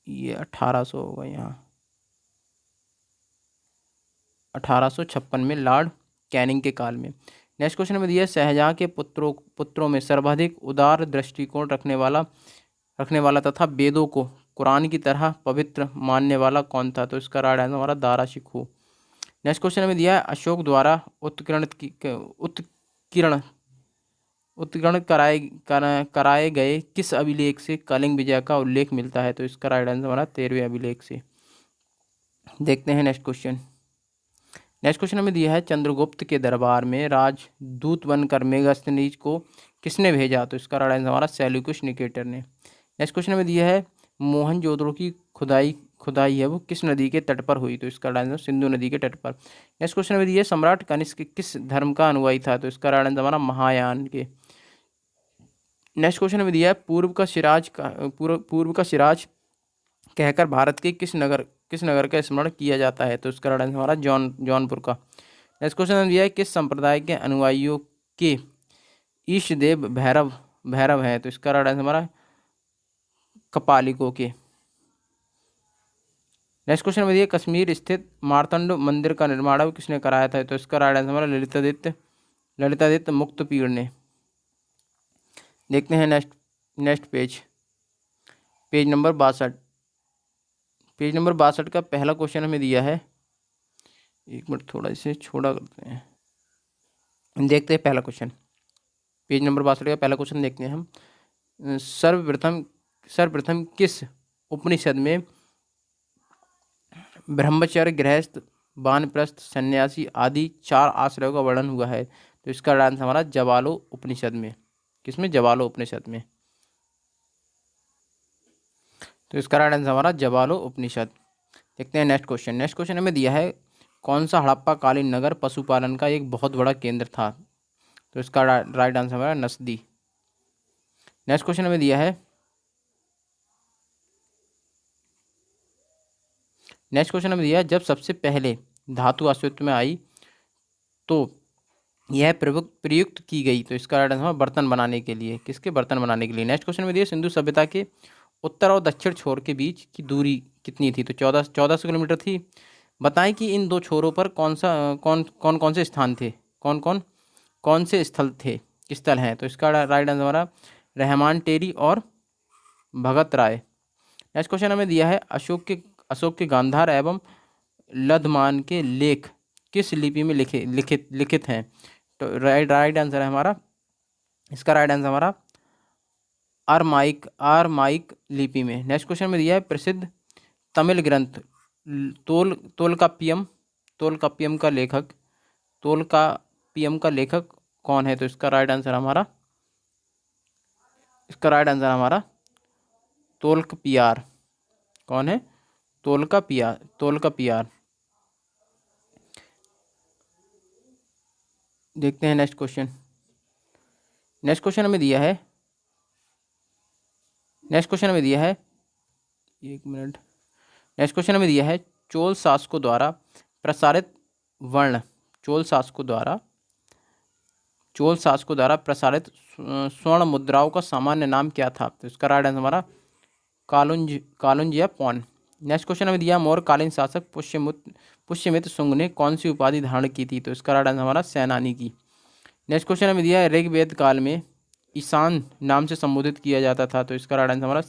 ये 1800 होगा यहाँ, 1856 में लॉर्ड कैनिंग के काल में। नेक्स्ट क्वेश्चन में दिया है शाहजहां के पुत्रों में सर्वाधिक उदार दृष्टिकोण रखने वाला तथा वेदों को कुरान की तरह पवित्र मानने वाला कौन था? तो इसका राइट आंसर हमारा दारा शिकोह। नेक्स्ट क्वेश्चन में दिया है अशोक द्वारा उत्कीर्ण कराए गए किस अभिलेख से कलिंग विजय का उल्लेख मिलता है? तो इसका राइट आंसर हमारा 13वें अभिलेख से। देखते हैं नेक्स्ट क्वेश्चन। नेक्स्ट क्वेश्चन में दिया है चंद्रगुप्त के दरबार में राजदूत बनकर मेगास्थनीज को किसने भेजा? तो इसका राइट आंसर हमारा सेल्यूकस निकेटर ने। नेक्स्ट क्वेश्चन में दिया है मोहनजोदड़ो की खुदाई है वो किस नदी के तट पर हुई? तो इसका राइट आंसर सिंधु नदी के तट पर। नेक्स्ट क्वेश्चन में दिया है सम्राट कनिष्क किस धर्म का अनुयायी था? तो इसका राइट आंसर हमारा महायान के। नेक्स्ट क्वेश्चन में दिया है पूर्व का सिराज कहकर भारत के किस नगर का स्मरण किया जाता है? तो इसका राइट आंसर हमारा जौनपुर का। नेक्स्ट क्वेश्चन में दिया है किस संप्रदाय के अनुयायियों के ईष्ट देव भैरव है? तो इसका राइट आंसर हमारा कपालिकों के। नेक्स्ट क्वेश्चन में दिया कश्मीर स्थित मार्तंड मंदिर का निर्माण किसने कराया था? तो इसका राइट आंसर हमारा ललितादित्य मुक्तपीड़ ने। देखते हैं next page number 62। Page number 62 का पहला क्वेश्चन हमें दिया है, एक मिनट थोड़ा इसे छोड़ा करते हैं। देखते हैं पहला क्वेश्चन, पेज नंबर 62 का पहला क्वेश्चन देखते हैं हम। सर्वप्रथम किस उपनिषद में ब्रह्मचर्य, गृहस्थ, वानप्रस्थ, सन्यासी आदि 4 आश्रयों का वर्णन हुआ है? तो इसका आंसर हमारा जवालो उपनिषद में। किसमें? जवालो उपनिषद में। तो इसका राइट आंसर हमारा जवालो उपनिषद। देखते हैं नेक्स्ट क्वेश्चन। नेक्स्ट क्वेश्चन हमें दिया है कौन सा हड़प्पा कालीन नगर पशुपालन का एक बहुत बड़ा केंद्र था? तो इसका राइट आंसर हमारा नस्दी। नेक्स्ट क्वेश्चन हमें दिया है जब सबसे पहले धातु अस्तित्व में आई तो यह प्रयुक्त की गई? तो इसका राइट आंसर बर्तन बनाने के लिए। किसके? बर्तन बनाने के लिए। नेक्स्ट क्वेश्चन में दिया सिंधु सभ्यता के उत्तर और दक्षिण छोर के बीच की दूरी कितनी थी? तो 1400 किलोमीटर थी। बताएं कि इन दो छोरों पर कौन से स्थान थे, कौन से स्थल हैं? तो इसका राइट आंसर हमारा रहमान टेरी और भगत राय। नेक्स्ट क्वेश्चन हमें दिया है अशोक के गांधार एवं लद्धमान के लेख किस लिपि में लिखित हैं? तो राइट आंसर है हमारा, इसका राइट आंसर हमारा आरमाइक लिपि में। नेक्स्ट क्वेश्चन में दिया है प्रसिद्ध तमिल ग्रंथ तोलकाप्पियम का लेखक कौन है? तो इसका राइट आंसर हमारा तोल्काप्पियार। कौन है? तोल्काप्पियार। देखते हैं नेक्स्ट क्वेश्चन। नेक्स्ट क्वेश्चन हमें दिया है एक मिनट। नेक्स्ट क्वेश्चन हमें दिया है चोल शासकों द्वारा प्रसारित स्वर्ण मुद्राओं का सामान्य नाम क्या था? तो इसका राइट आंसर हमारा कालुंज या पौन। नेक्स्ट क्वेश्चन हमें दिया मौर्यकालीन शासक पुष्यमित्र शुंग ने कौन सी उपाधि धारण की थी? तो इसका राइट आंसर हमारा सेनानी की। नेक्स्ट क्वेश्चन हमें दिया है ऋग्वेद काल में ईशान नाम से संबोधित किया जाता था? तो इसका राइट आंसर हमारा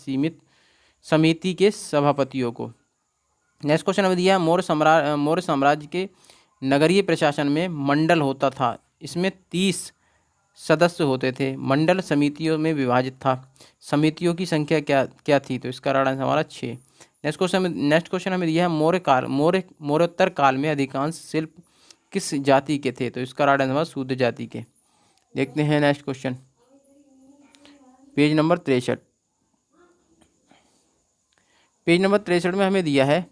समिति के सभापतियों को। नेक्स्ट क्वेश्चन हमें दिया है मौर्य साम्राज्य के नगरीय प्रशासन में मंडल होता था, इसमें 30 सदस्य होते थे, मंडल समितियों में विभाजित था, समितियों की संख्या क्या थी? तो इसका राइट आंसर हमारा 6। नेक्स्ट क्वेश्चन हमें दिया है मौर्योत्तर काल में अधिकांश शिल्प किस जाति के थे? तो इसका राइट आंसर हमारा शूद्र जाति के। देखते हैं next question. Page number 63। Page number 63 में हमें दिया है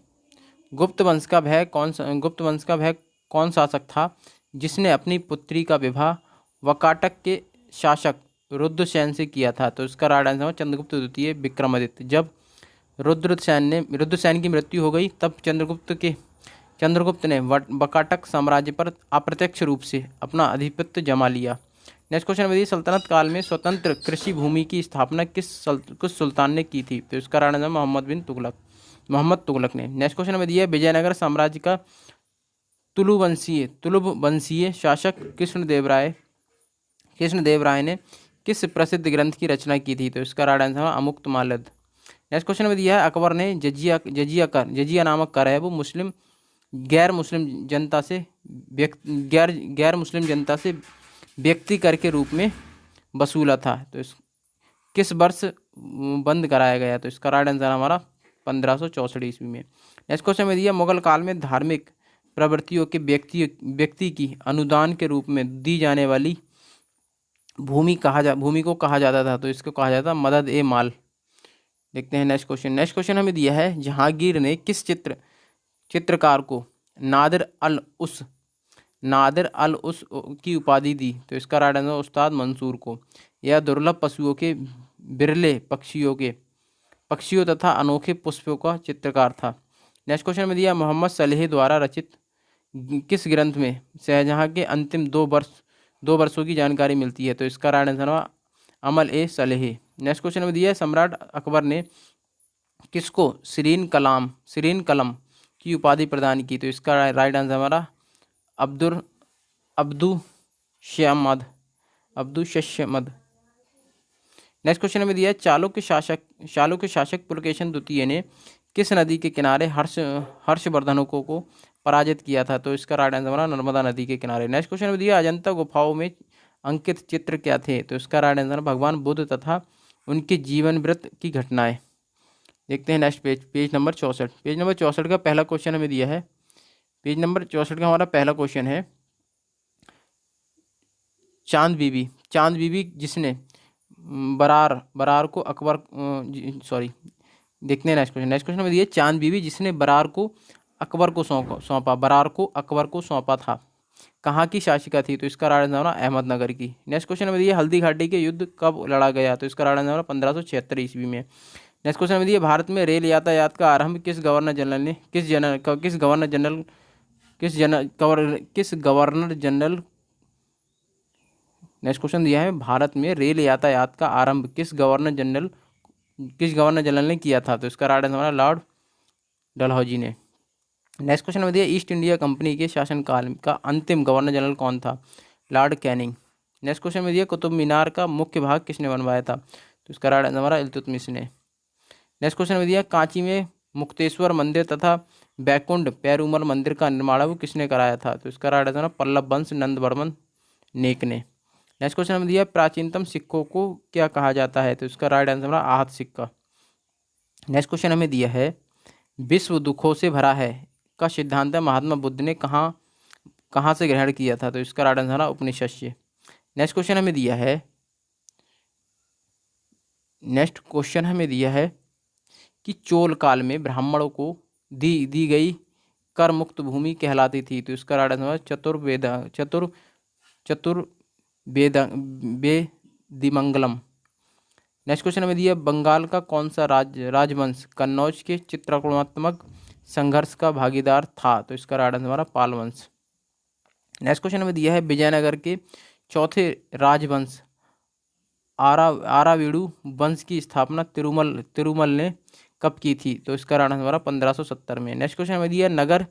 गुप्त वंश का भय कौन शासक था जिसने अपनी पुत्री का विवाह वाकाटक के शासक रुद्रसेन से किया था। तो इसका राइट आंसर है चंद्रगुप्त द्वितीय विक्रमादित्य। जब रुद्रसेन की मृत्यु हो गई तब चंद्रगुप्त ने वाकाटक साम्राज्य पर अप्रत्यक्ष रूप से अपना आधिपत्य जमा लिया। नेक्स्ट क्वेश्चन में सल्तनत काल में स्वतंत्र कृषि भूमि की स्थापना किस सुल्तान ने की थी। तो इसका राइट आंसर मोहम्मद तुगलक ने। नेक्स्ट क्वेश्चन में दिया विजयनगर साम्राज्य का तुलुभ वंशीय शासक कृष्णदेव राय ने किस प्रसिद्ध ग्रंथ की रचना की थी। तो इसका राइट आंसर है अमुक्तमाल्यद। नेक्स्ट क्वेश्चन में दिया है अकबर ने जजिया नामक कर है वो गैर मुस्लिम जनता से व्यक्ति कर के रूप में वसूला था। तो किस वर्ष बंद कराया गया। तो इसका राइट आंसर हमारा 1564 ईस्वी में। नेक्स्ट क्वेश्चन में दिया मुगल काल में धार्मिक प्रवृत्तियों के व्यक्ति की अनुदान के रूप में दी जाने वाली भूमि को कहा जाता था। तो इसको कहा जाता मदद ए माल। देखते हैं नेक्स्ट क्वेश्चन हमें दिया है जहांगीर ने किस चित्रकार को नादिर अल उस की उपाधि दी। तो इसका राइट आंसर उस्ताद मंसूर को। यह दुर्लभ पशुओं के बिरले पक्षियों तथा अनोखे पुष्पों का चित्रकार था। नेक्स्ट क्वेश्चन में दिया मोहम्मद सलेह द्वारा रचित किस ग्रंथ में शाहजहां के अंतिम 2 वर्षों की जानकारी मिलती है। तो इसका राइट आंसर हुआ अमल ए सलेह। नेक्स्ट क्वेश्चन में दिया सम्राट अकबर ने किसको सीरीन कलम की उपाधि प्रदान की। तो इसका राइट आंसर हमारा अब्दुशमद। नेक्स्ट क्वेश्चन में दिया चालुक्य शासक पुलकेशन द्वितीय ने किस नदी के किनारे हर्षवर्धनको को पराजित किया था। तो इसका राइट आंसर हमारा नर्मदा नदी के किनारे। नेक्स्ट क्वेश्चन में दिया अजंता गुफाओं में अंकित चित्र क्या थे। तो इसका राइट आंसर भगवान बुद्ध तथा उनके जीवन वृत्त की घटनाएं। देखते हैं next page number 64। Page number 64 का पहला क्वेश्चन हमें दिया है। पेज नंबर 64 का हमारा पहला क्वेश्चन है चांद बीबी जिसने बरार को अकबर देखते हैं नेक्स्ट क्वेश्चन में दिया चांद बीबी जिसने बरार को अकबर को सौंपा था कहाँ की शासिका थी। तो इसका राइट आंसर अहमदनगर की। नेक्स्ट क्वेश्चन में दिया हल्दी घाटी के युद्ध कब लड़ा गया। तो इसका राइट आंसर 1576 ईस्वी में। नेक्स्ट क्वेश्चन में दिया भारत में रेल यातायात का आरंभ किस गवर्नर जनरल नेक्स्ट क्वेश्चन दिया है भारत में रेल यातायात का आरंभ किस गवर्नर जनरल ने किया था। तो इसका राइट आंसर लॉर्ड डलहौजी ने। नेक्स्ट क्वेश्चन में दिया ईस्ट इंडिया कंपनी के शासनकाल का अंतिम गवर्नर जनरल कौन था। Lord Canning. नेक्स्ट क्वेश्चन में दिया कुतुब मीनार का मुख्य भाग किसने बनवाया था। तो इसका राइट आंसर हमारा इल्तुतमिश ने। नेक्स्ट क्वेश्चन में दिया कांची में मुक्तेश्वर मंदिर तथा बैकुंठ पेरुमल मंदिर का निर्माण वो किसने कराया था। तो इसका राइट आंसर पल्लव वंश नंदवर्मन नेक ने। नेक्स्ट क्वेश्चन में दिया प्राचीनतम सिक्कों को क्या कहा जाता है। तो इसका राइट आंसर आहत सिक्का। नेक्स्ट क्वेश्चन हमें दिया है विश्व दुखों से भरा है का सिद्धांत महात्मा बुद्ध ने कहाँ से ग्रहण किया था। तो इसका राइट आंसर उपनिषद से। नेक्स्ट क्वेश्चन हमें दिया है कि चोल काल में ब्राह्मणों को दी गई कर मुक्त भूमि कहलाती थी। तो इसका राइट आंसर चतुर्वेदिमंगलम। नेक्स्ट क्वेश्चन में दिया बंगाल का कौन सा राजवंश कन्नौज के चित्रकोणात्मक संघर्ष का भागीदार था। तो इसका राइट आंसर हमारा पाल वंश। नेक्स्ट क्वेश्चन में दिया है विजयनगर के चौथे राजवंश आरावीडु वंश की स्थापना तिरुमल ने कब की थी। तो इसका राइट आंसर हमारा 1570 में। नेक्स्ट क्वेश्चन में दिया नगर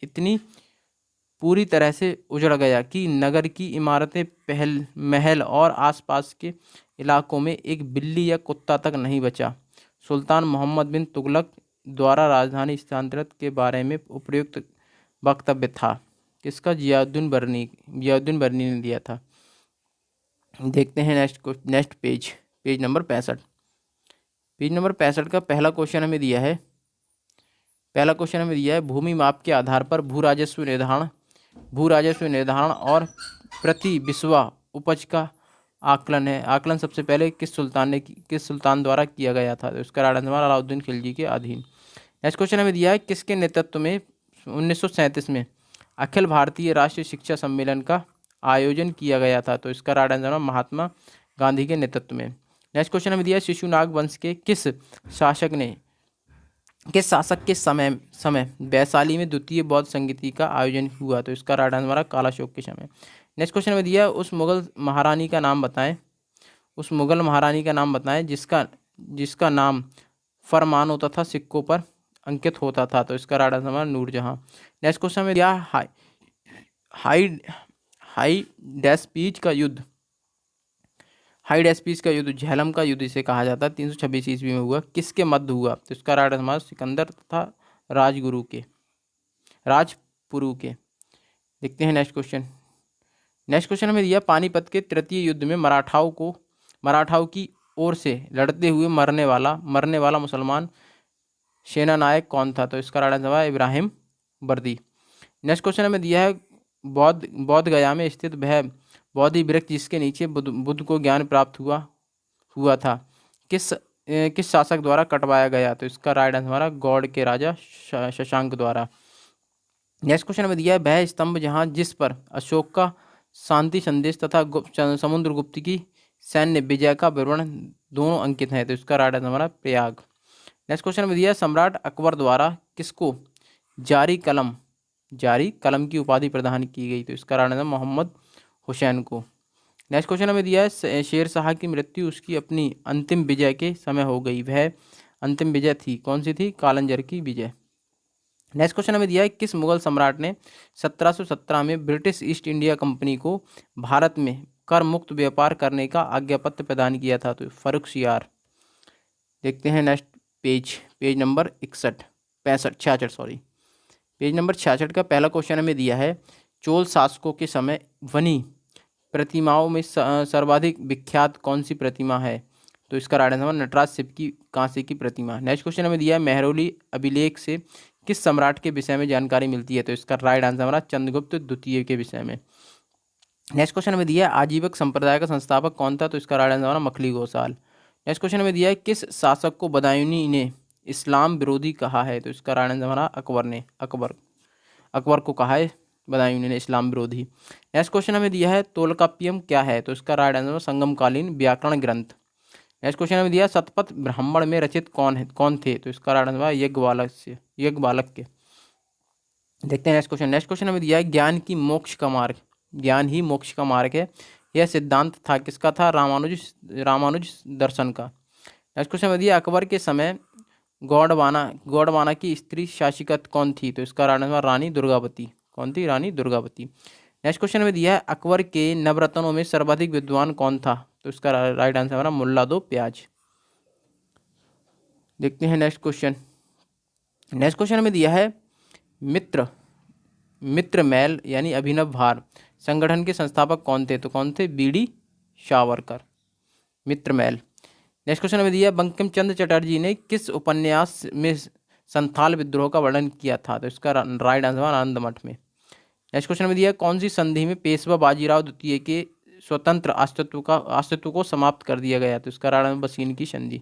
इतनी पूरी तरह से उजड़ गया कि नगर की इमारतें महल और आसपास के इलाकों में एक बिल्ली या कुत्ता तक नहीं बचा। सुल्तान मोहम्मद बिन तुगलक द्वारा राजधानी स्थानांतरित के बारे में उपयुक्त वक्तव्य था किसका। जियाउद्दीन बर्नी ने दिया था। देखते हैं next page number 65। Page number 65 का पहला क्वेश्चन हमें दिया है भूमि माप के आधार पर भू राजस्व निर्धारण और प्रति बिस्वा उपज का आकलन है। आकलन सबसे पहले किस सुल्तान द्वारा किया गया था? तो इसका राइट आंसर हमारा अलाउद्दीन खिलजी के अधीन। नेक्स्ट क्वेश्चन हमें दिया है, किसके नेतृत्व में 1937 में अखिल भारतीय राष्ट्रीय शिक्षा सम्मेलन का आयोजन किया गया था? तो इसका राइट आंसर महात्मा गांधी के नेतृत्व में। नेक्स्ट क्वेश्चन हमें दिया है, शिशुनाग वंश के किस शासक के समय वैशाली में द्वितीय बौद्ध संगीति का आयोजन हुआ? तो इसका राइट आंसर हमारा कालाशोक के समय। नेक्स्ट क्वेश्चन में दिया है, उस मुगल महारानी का नाम बताएं जिसका नाम फरमानों तथा सिक्कों पर अंकित होता था? तो इसका राइट आंसर हमारा नूरजहां। नेक्स्ट क्वेश्चन में दिया हाई डेस्पीज का युद्ध झेलम का युद्ध इसे कहा जाता है, 326 ईस्वी में हुआ। किसके मध्य हुआ? तो इसका राइट आंसर हमारा सिकंदर तथा राजपुरु के। देखते हैं नेक्स्ट क्वेश्चन हमें दिया, पानीपत के तृतीय युद्ध में मराठाओं की ओर से लड़ते हुए मरने वाला मुसलमान सेना नायक कौन था? तो इसका right answer Ibrahim Gardi. Next question हमें दिया है, बौद्ध गया में स्थित वह बोधि वृक्ष जिसके नीचे बुद्ध को ज्ञान प्राप्त हुआ था, किस शासक द्वारा कटवाया गया? तो इसका राइट आंसर हमारा गौड़ के राजा शशांक द्वारा। नेक्स्ट क्वेश्चन हमें दिया है, वह स्तंभ जिस पर अशोक का शांति संदेश तथा समुद्रगुप्त की सैन्य विजय का विवरण दोनों अंकित हैं? तो इसका राइट आंसर हमारा प्रयाग। नेक्स्ट क्वेश्चन में दिया, सम्राट अकबर द्वारा किसको जारी कलम की उपाधि प्रदान की गई? तो इसका राइट आंसर मोहम्मद हुसैन को। नेक्स्ट क्वेश्चन हमें दिया है, शेर शाह की मृत्यु उसकी अपनी अंतिम विजय के समय हो गई, वह अंतिम विजय थी कौन सी थी? कालंजर की विजय। नेक्स्ट क्वेश्चन हमें दिया है, किस मुगल सम्राट ने 1717 में ब्रिटिश ईस्ट इंडिया कंपनी को भारत में कर मुक्त व्यापार करने का आज्ञापत्र प्रदान किया था? तो फर्रुखसियार। देखते हैं next page number 66 page number 66 का पहला क्वेश्चन हमें दिया है, चोल शासकों के समय बनी प्रतिमाओं में सर्वाधिक विख्यात कौन सी प्रतिमा है? तो इसका राइट आंसर नटराज शिव की कांसे की प्रतिमा। नेक्स्ट क्वेश्चन हमें दिया है, मेहरौली अभिलेख से किस सम्राट के विषय में जानकारी मिलती है? तो इसका राइट आंसर हमारा चंद्रगुप्त द्वितीय के विषय में। नेक्स्ट क्वेश्चन हमें दिया है, आजीवक संप्रदाय का संस्थापक कौन था? तो इसका राइट आंसर हमारा मखली गोसाल। नेक्स्ट क्वेश्चन हमें दिया है, किस शासक को बदायूनी ने इस्लाम विरोधी कहा है? तो इसका राइट आंसर हमारा अकबर को कहा है बदायूनी ने इस्लाम विरोधी। नेक्स्ट क्वेश्चन हमें दिया है, तोलकाप्पियम क्या है? तो इसका राइट आंसर संगमकालीन व्याकरण ग्रंथ। नेक्स्ट क्वेश्चन हमें दिया, शतपथ ब्राह्मण में रचित कौन थे? तो इसका राइट आंसर यज्ञवालक के। देखते हैं नेक्स्ट क्वेश्चन हमें दिया है, ज्ञान ही मोक्ष का मार्ग है, यह सिद्धांत था किसका था? रामानुज दर्शन का। नेक्स्ट क्वेश्चन हमें दिया, अकबर के समय गौड़वाना की स्त्री शासिका कौन थी? तो इसका राइट आंसर रानी दुर्गावती। कौन थी? रानी दुर्गावती। नेक्स्ट क्वेश्चन में दिया है, अकबर के नवरत्नों में सर्वाधिक विद्वान कौन था? तो इसका राइट आंसर हमारा मुल्ला दो प्याज। देखते हैं नेक्स्ट क्वेश्चन में दिया है, मित्रमैल यानी अभिनव भार संगठन के संस्थापक कौन थे? तो कौन थे? बीडी सावरकर। मित्रमैल। नेक्स्ट क्वेश्चन में दिया, बंकिम चंद्र चटर्जी ने किस उपन्यास में संथाल विद्रोह का वर्णन किया था? तो इसका राइट आंसर आनंद मठ में। नेक्स्ट क्वेश्चन में दिया, कौन सी संधि में पेशवा बाजीराव द्वितीय के स्वतंत्र अस्तित्व को समाप्त कर दिया गया? तो इसका राइट आंसर बसीन की संधि।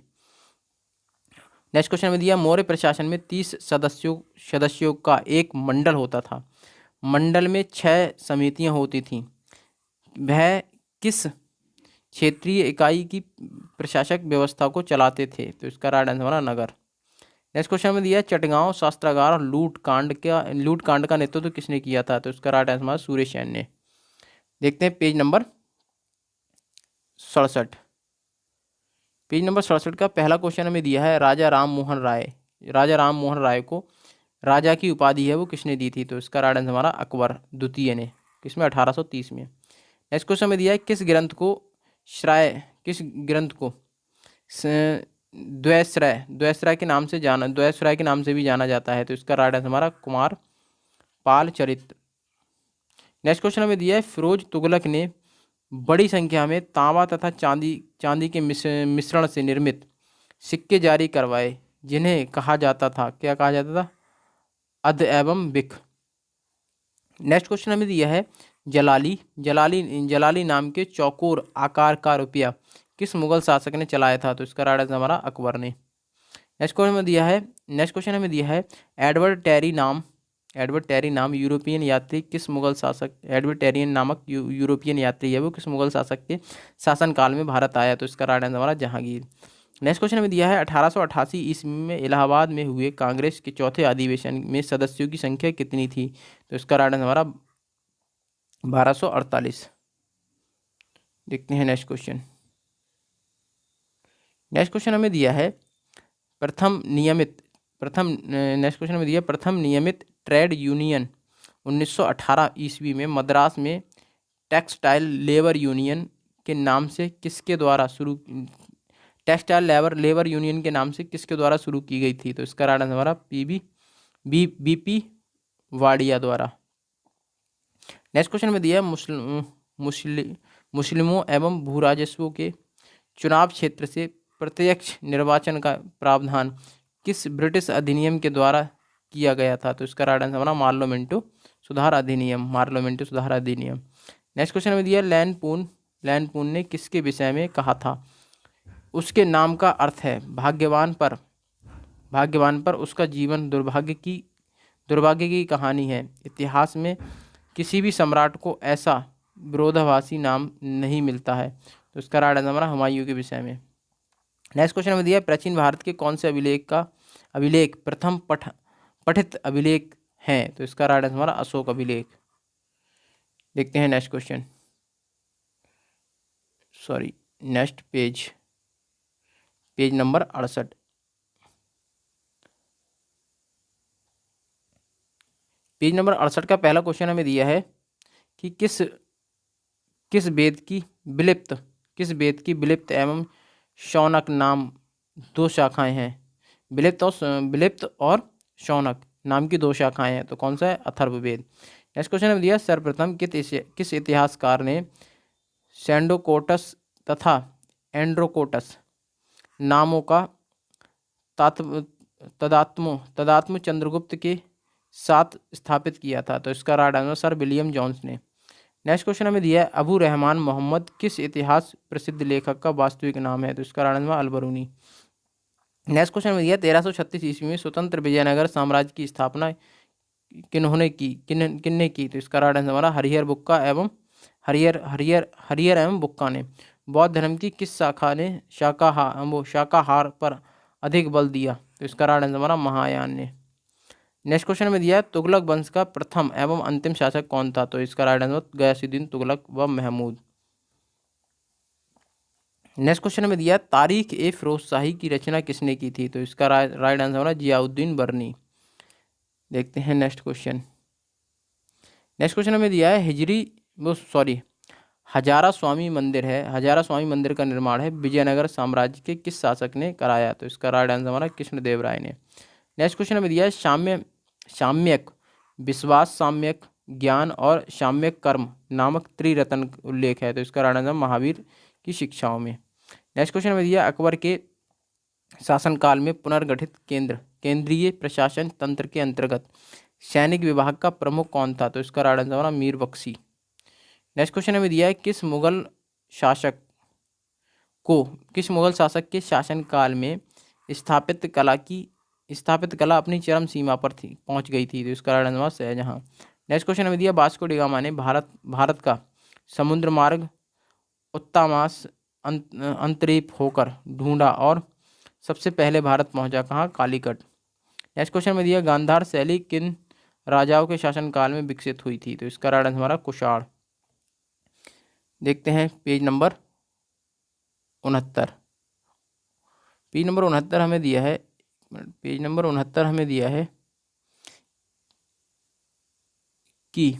नेक्स्ट क्वेश्चन में दिया, मौर्य प्रशासन में 30 सदस्यों का एक मंडल होता था, मंडल में 6 समितियां होती थीं, वह किस क्षेत्रीय इकाई की प्रशासक व्यवस्था को चलाते थे? तो इसका राइट आंसर हमारा नगर। नेक्स्ट क्वेश्चन में दिया, चटगांव शस्त्रागार और लूट कांड का नेतृत्व किसने किया था? तो इसका राइट आंसर हमारा सूर्य सेन ने। देखते हैं पेज नंबर 67 का पहला क्वेश्चन हमें दिया है, राजा राम मोहन राय को राजा की उपाधि है वो किसने दी थी? तो इसका राइट आंसर हमारा अकबर द्वितीय ने। किसमें? 1830 में। नेक्स्ट क्वेश्चन में दिया है, किस ग्रंथ को द्वैश्रय के नाम से भी जाना जाता है? तो इसका राइट आंसर हमारा कुमार पाल चरित्र। नेक्स्ट क्वेश्चन हमें दिया है, फिरोज तुगलक ने बड़ी संख्या में तांबा तथा चांदी के मिश्रण से निर्मित सिक्के जारी करवाए, जिन्हें कहा जाता था, क्या कहा जाता था? अध एवं बिक। नेक्स्ट क्वेश्चन हमें दिया है, जलाली जलाली जलाली नाम के चौकोर आकार का रुपया किस मुगल शासक ने चलाया था? तो इसका राइट आंसर हमारा अकबर ने। नेक्स्ट क्वेश्चन हमें दिया है एडवर्ड टेरी नाम यूरोपियन यात्री किस मुगल शासक एडवर्ड टेरियन नामक यूरोपियन यात्री है वो किस मुगल शासक के शासनकाल में भारत आया? तो इसका राइट आंसर हमारा जहांगीर। नेक्स्ट क्वेश्चन हमें दिया है 1888 ईस्वी में इलाहाबाद में हुए कांग्रेस के चौथे अधिवेशन में सदस्यों की संख्या कितनी थी? तो इसका राइट आंसर हमारा 1248। देखते हैं नेक्स्ट क्वेश्चन हमें दिया है प्रथम नियमित ट्रेड यूनियन 1918 ईस्वी में मद्रास में टेक्सटाइल लेबर यूनियन के नाम से किसके द्वारा शुरू की गई थी? तो इसका राइट आंसर हमारा बीपी वाडिया द्वारा। नेक्स्ट क्वेश्चन में दिया है मुस्लिमों एवं भूराजस्वों के चुनाव क्षेत्र से प्रत्यक्ष निर्वाचन का प्रावधान किस ब्रिटिश अधिनियम के द्वारा किया गया था? तो इसका राइट आंसर हमारा मार्लोमेंटो सुधार अधिनियम। नेक्स्ट क्वेश्चन में दिया लैनपून ने किसके विषय में कहा था? उसके नाम का अर्थ है भाग्यवान पर उसका जीवन दुर्भाग्य की कहानी है। इतिहास में किसी भी सम्राट को ऐसा विरोधाभासी नाम नहीं मिलता है। तो इसका राइट आंसर हमारा हुमायूं के विषय में। नेक्स्ट क्वेश्चन में दिया प्राचीन भारत के कौन से अभिलेख प्रथम पठित अभिलेख हैं? तो इसका राइट आंसर हमारा अशोक अभिलेख। देखते हैं next question next page number 68। Page number 68 का पहला क्वेश्चन हमें दिया है कि किस वेद की विलिप्त एवं शौनक नाम दो शाखाएं हैं? विलिप्त और शौनक नाम की दो शाखाएं हैं। तो कौन सा है? अथर्ववेद। नेक्स्ट क्वेश्चन हमें दिया सर्वप्रथम किस इतिहासकार ने सैंडोकोटस तथा एंड्रोकोटस नामों का तदात्म चंद्रगुप्त के साथ स्थापित किया था? तो इसका right answer sir William Johns ने। नेक्स्ट क्वेश्चन हमें दिया है अबू रहमान मोहम्मद किस इतिहास प्रसिद्ध लेखक का वास्तविक नाम है? तो इसका right answer Al-Biruni. Next question में दिया 1336 ईस्वी में स्वतंत्र विजयनगर साम्राज्य की स्थापना किन्ने की? तो इसका राइट आंसर हमारा हरिहर एवं बुक्का ने। बौद्ध धर्म की किस शाखा ने शाकाहार पर अधिक बल दिया? तो इसका राइट आंसर हमारा महायान ने। नेक्स्ट क्वेश्चन में दिया तुगलक वंश का प्रथम एवं अंतिम शासक कौन था? तो इसका राइट आंसर गयासुद्दीन तुगलक व महमूद। नेक्स्ट क्वेश्चन में दिया तारीख ए फिरोज शाही की रचना किसने की थी? तो इसका राइट आंसर हमारा जियाउद्दीन बर्नी। देखते हैं नेक्स्ट क्वेश्चन में दिया है हजारा स्वामी मंदिर है। हजारा स्वामी मंदिर का निर्माण है विजयनगर साम्राज्य के किस शासक ने कराया? तो इसका राइट आंसर हमारा कृष्णदेव राय ने। नेक्स्ट क्वेश्चन में दिया है साम्यक विश्वास, साम्यक ज्ञान और साम्यक कर्म नामक त्रिरत्न उल्लेख है। तो इसका राइट आंसर महावीर की शिक्षाओं में। नेक्स्ट क्वेश्चन में दिया अकबर के शासनकाल में पुनर्गठित केंद्रीय प्रशासन तंत्र के अंतर्गत सैनिक विभाग का प्रमुख कौन था? तो इसका राइट आंसर हमारा मीर बख्शी। नेक्स्ट क्वेश्चन में दिया है किस मुगल शासक के शासनकाल में स्थापित कला अपनी चरम सीमा पर पहुंच गई थी? तो इसका right answer Shahjahan. Next question में दिया वास्को डी गामा ने भारत का समुद्र मार्ग उत्तमास अंतरीप होकर ढूंढा और सबसे पहले भारत पहुंचा कहाँ? कालीकट। नेक्स्ट क्वेश्चन में दिया गांधार शैली किन राजाओं के शासनकाल में विकसित हुई थी? तो इसका राइट आंसर हमारा कुषाण। देखते हैं पेज नंबर 69। पेज नंबर 69 हमें दिया है कि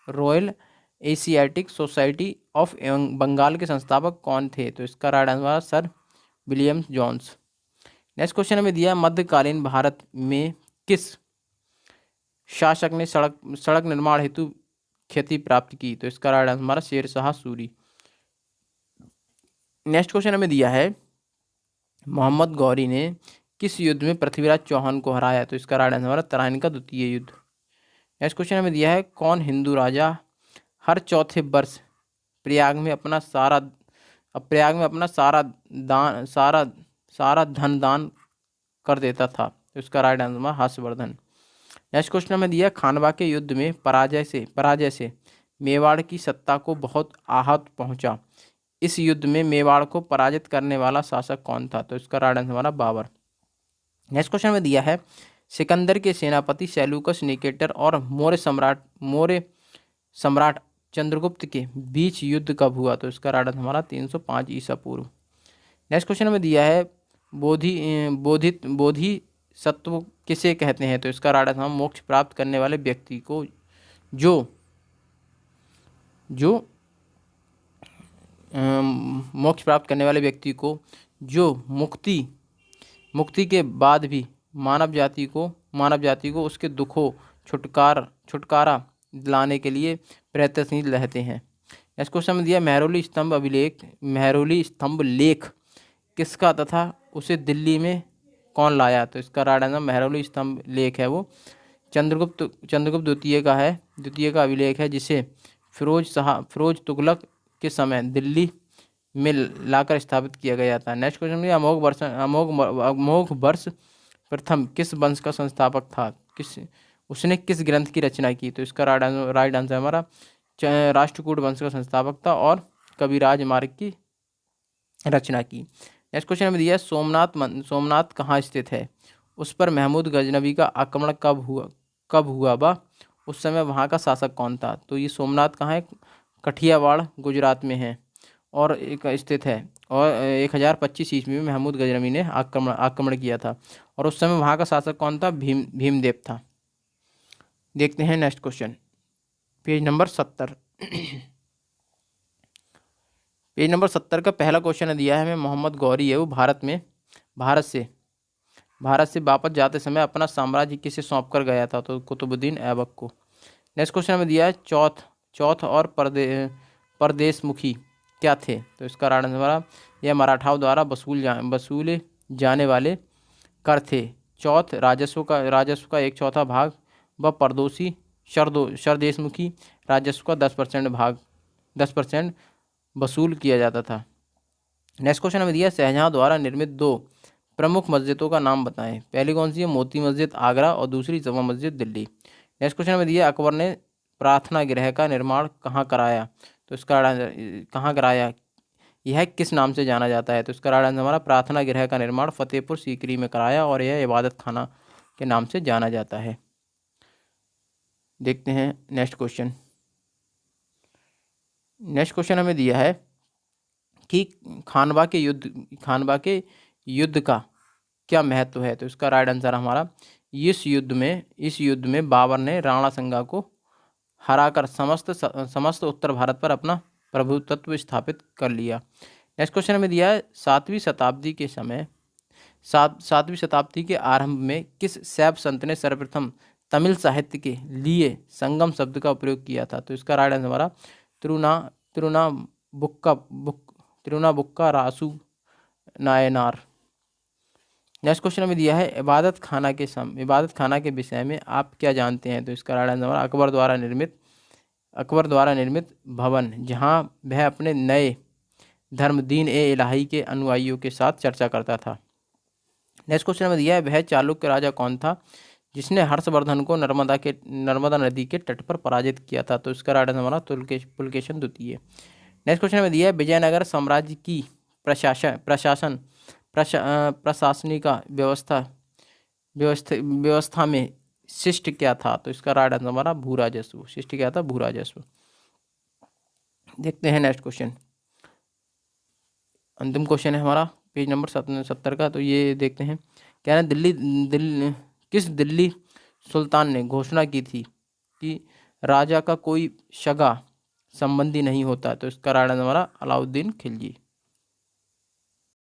royal Asiatic society of Bengal के संस्थापक कौन थे? तो इसका right answer sir William Jones. Next question में दिया मध्यकालीन भारत में किस शासक ने सड़क निर्माण हेतु ख्याति प्राप्त की? तो इसका राइट आंसर हमारा शेरशाह सूरी। नेक्स्ट क्वेश्चन हमें दिया है मोहम्मद गौरी ने किस युद्ध में पृथ्वीराज चौहान को हराया? तो इसका राइट आंसर हमारा तराइन का द्वितीय युद्ध। नेक्स्ट क्वेश्चन हमें दिया है, कौन हिंदू राजा हर चौथे वर्ष प्रयाग में अपना सारा धन दान कर देता था? तो इसका राइट आंसर हमारा हर्षवर्धन। नेक्स्ट क्वेश्चन हमें दिया, खानवा के युद्ध में पराजय से मेवाड़ की सत्ता को बहुत आहत पहुंचा। इस युद्ध में मेवाड़ को पराजित करने वाला शासक कौन था? तो इसका राइट आंसर हमारा बाबर। नेक्स्ट क्वेश्चन में दिया है, सिकंदर के सेनापति सेल्यूकस निकेटर और मौर्य सम्राट चंद्रगुप्त के बीच युद्ध कब हुआ? तो इसका राइट आंसर हमारा 305 ईसा पूर्व। नेक्स्ट क्वेश्चन में दिया है, बोधि सत्व किसे कहते हैं? तो इसका राइट आंसर मोक्ष प्राप्त करने वाले व्यक्ति को मोक्ष प्राप्त करने वाले व्यक्ति को जो मुक्ति के बाद भी मानव जाति को उसके दुखों छुटकारा दिलाने के लिए प्रयत्नशील रहते हैं। नेक्स्ट क्वेश्चन में दिया, मेहरौली स्तंभ लेख किसका तथा उसे दिल्ली में कौन लाया? तो इसका राइट आंसर मेहरौली स्तंभ लेख है वो चंद्रगुप्त द्वितीय का अभिलेख है, जिसे फिरोज तुगलक के समय दिल्ली में लाकर स्थापित किया गया था। नेक्स्ट क्वेश्चन में अमोघ वर्ष प्रथम किस वंश का संस्थापक था? उसने किस ग्रंथ की रचना की? तो इसका राइट आंसर हमारा राष्ट्रकूट वंश का संस्थापक था और कविराज मार्ग की रचना की। नेक्स्ट क्वेश्चन में दिया, सोमनाथ कहाँ स्थित है? उस पर महमूद गजनवी का आक्रमण कब हुआ बा? उस समय वहाँ का शासक कौन था? तो ये सोमनाथ कहाँ है? कठियावाड़ गुजरात में है और एक स्थित है, और 1025 ईस्वी में महमूद गजनवी ने आक्रमण किया था, और उस समय वहाँ का शासक कौन था? भीमदेव था। देखते हैं next question, page number 70। Page number 70 का पहला क्वेश्चन दिया है हमें, मोहम्मद गौरी है वो भारत से वापस जाते समय अपना साम्राज्य किसे सौंप कर गया था? तो कुतुबुद्दीन ऐबक को। नेक्स्ट क्वेश्चन में दिया है, चौथ और परदेशमुखी क्या थे? तो इसका राइट आंसर हमारा यह मराठाओं द्वारा वसूले जाने वाले कर थे। चौथ राजस्व का 1/4 भाग व सरदेशमुखी राजस्व का 10% वसूल किया जाता था। नेक्स्ट क्वेश्चन में दिया, शाहजहां द्वारा निर्मित 2 प्रमुख मस्जिदों का नाम बताएं। पहली कौन सी है? मोती मस्जिद आगरा और दूसरी जमा मस्जिद दिल्ली। नेक्स्ट क्वेश्चन में दिया, अकबर ने प्रार्थना गृह का निर्माण कहाँ कराया? तो इसका कहाँ कराया, यह किस नाम से जाना जाता है? तो इसका राइट आंसर हमारा प्रार्थना गृह का निर्माण फतेहपुर सीकरी में कराया और यह इबादत खाना के नाम से जाना जाता है। देखते हैं नेक्स्ट क्वेश्चन। नेक्स्ट क्वेश्चन हमें दिया है कि खानवा के युद्ध का क्या महत्व है? तो इसका राइट आंसर हमारा, इस युद्ध में बाबर ने राणा संगा को हराकर समस्त उत्तर भारत पर अपना प्रभुत्व स्थापित कर लिया। नेक्स्ट क्वेश्चन में दिया है, 7वीं शताब्दी के आरंभ में किस शैव संत ने सर्वप्रथम तमिल साहित्य के लिए संगम शब्द का उपयोग किया था? तो इसका राइट आंसर हमारा तिरुनाबुक्का रासु नायनार। नेक्स्ट क्वेश्चन में दिया है, इबादत खाना के विषय में आप क्या जानते हैं? तो इसका राइट आंसर हमारा अकबर द्वारा निर्मित भवन, जहां वह अपने नए धर्म दीन ए इलाही के अनुयायियों के साथ चर्चा करता था। नेक्स्ट क्वेश्चन में दिया है, वह चालुक्य राजा कौन था जिसने हर्षवर्धन को नर्मदा नदी के तट पर पराजित किया था? तो इसका राइट आंसर हमारा पुलकेशन द्वितीय। नेक्स्ट क्वेश्चन में दिया है, विजयनगर साम्राज्य की प्रशासनिक व्यवस्था में शिष्ट क्या था? तो इसका राइट आंसर हमारा भूराजस्व। शिष्ट क्या था? भूराजस्व। देखते हैं नेक्स्ट क्वेश्चन, अंतिम क्वेश्चन है हमारा पेज नंबर 70 का। तो ये देखते हैं, क्या है, किस दिल्ली सुल्तान ने घोषणा की थी कि राजा का कोई सगा संबंधी नहीं होता? तो इसका राइट आंसर हमारा अलाउद्दीन खिलजी।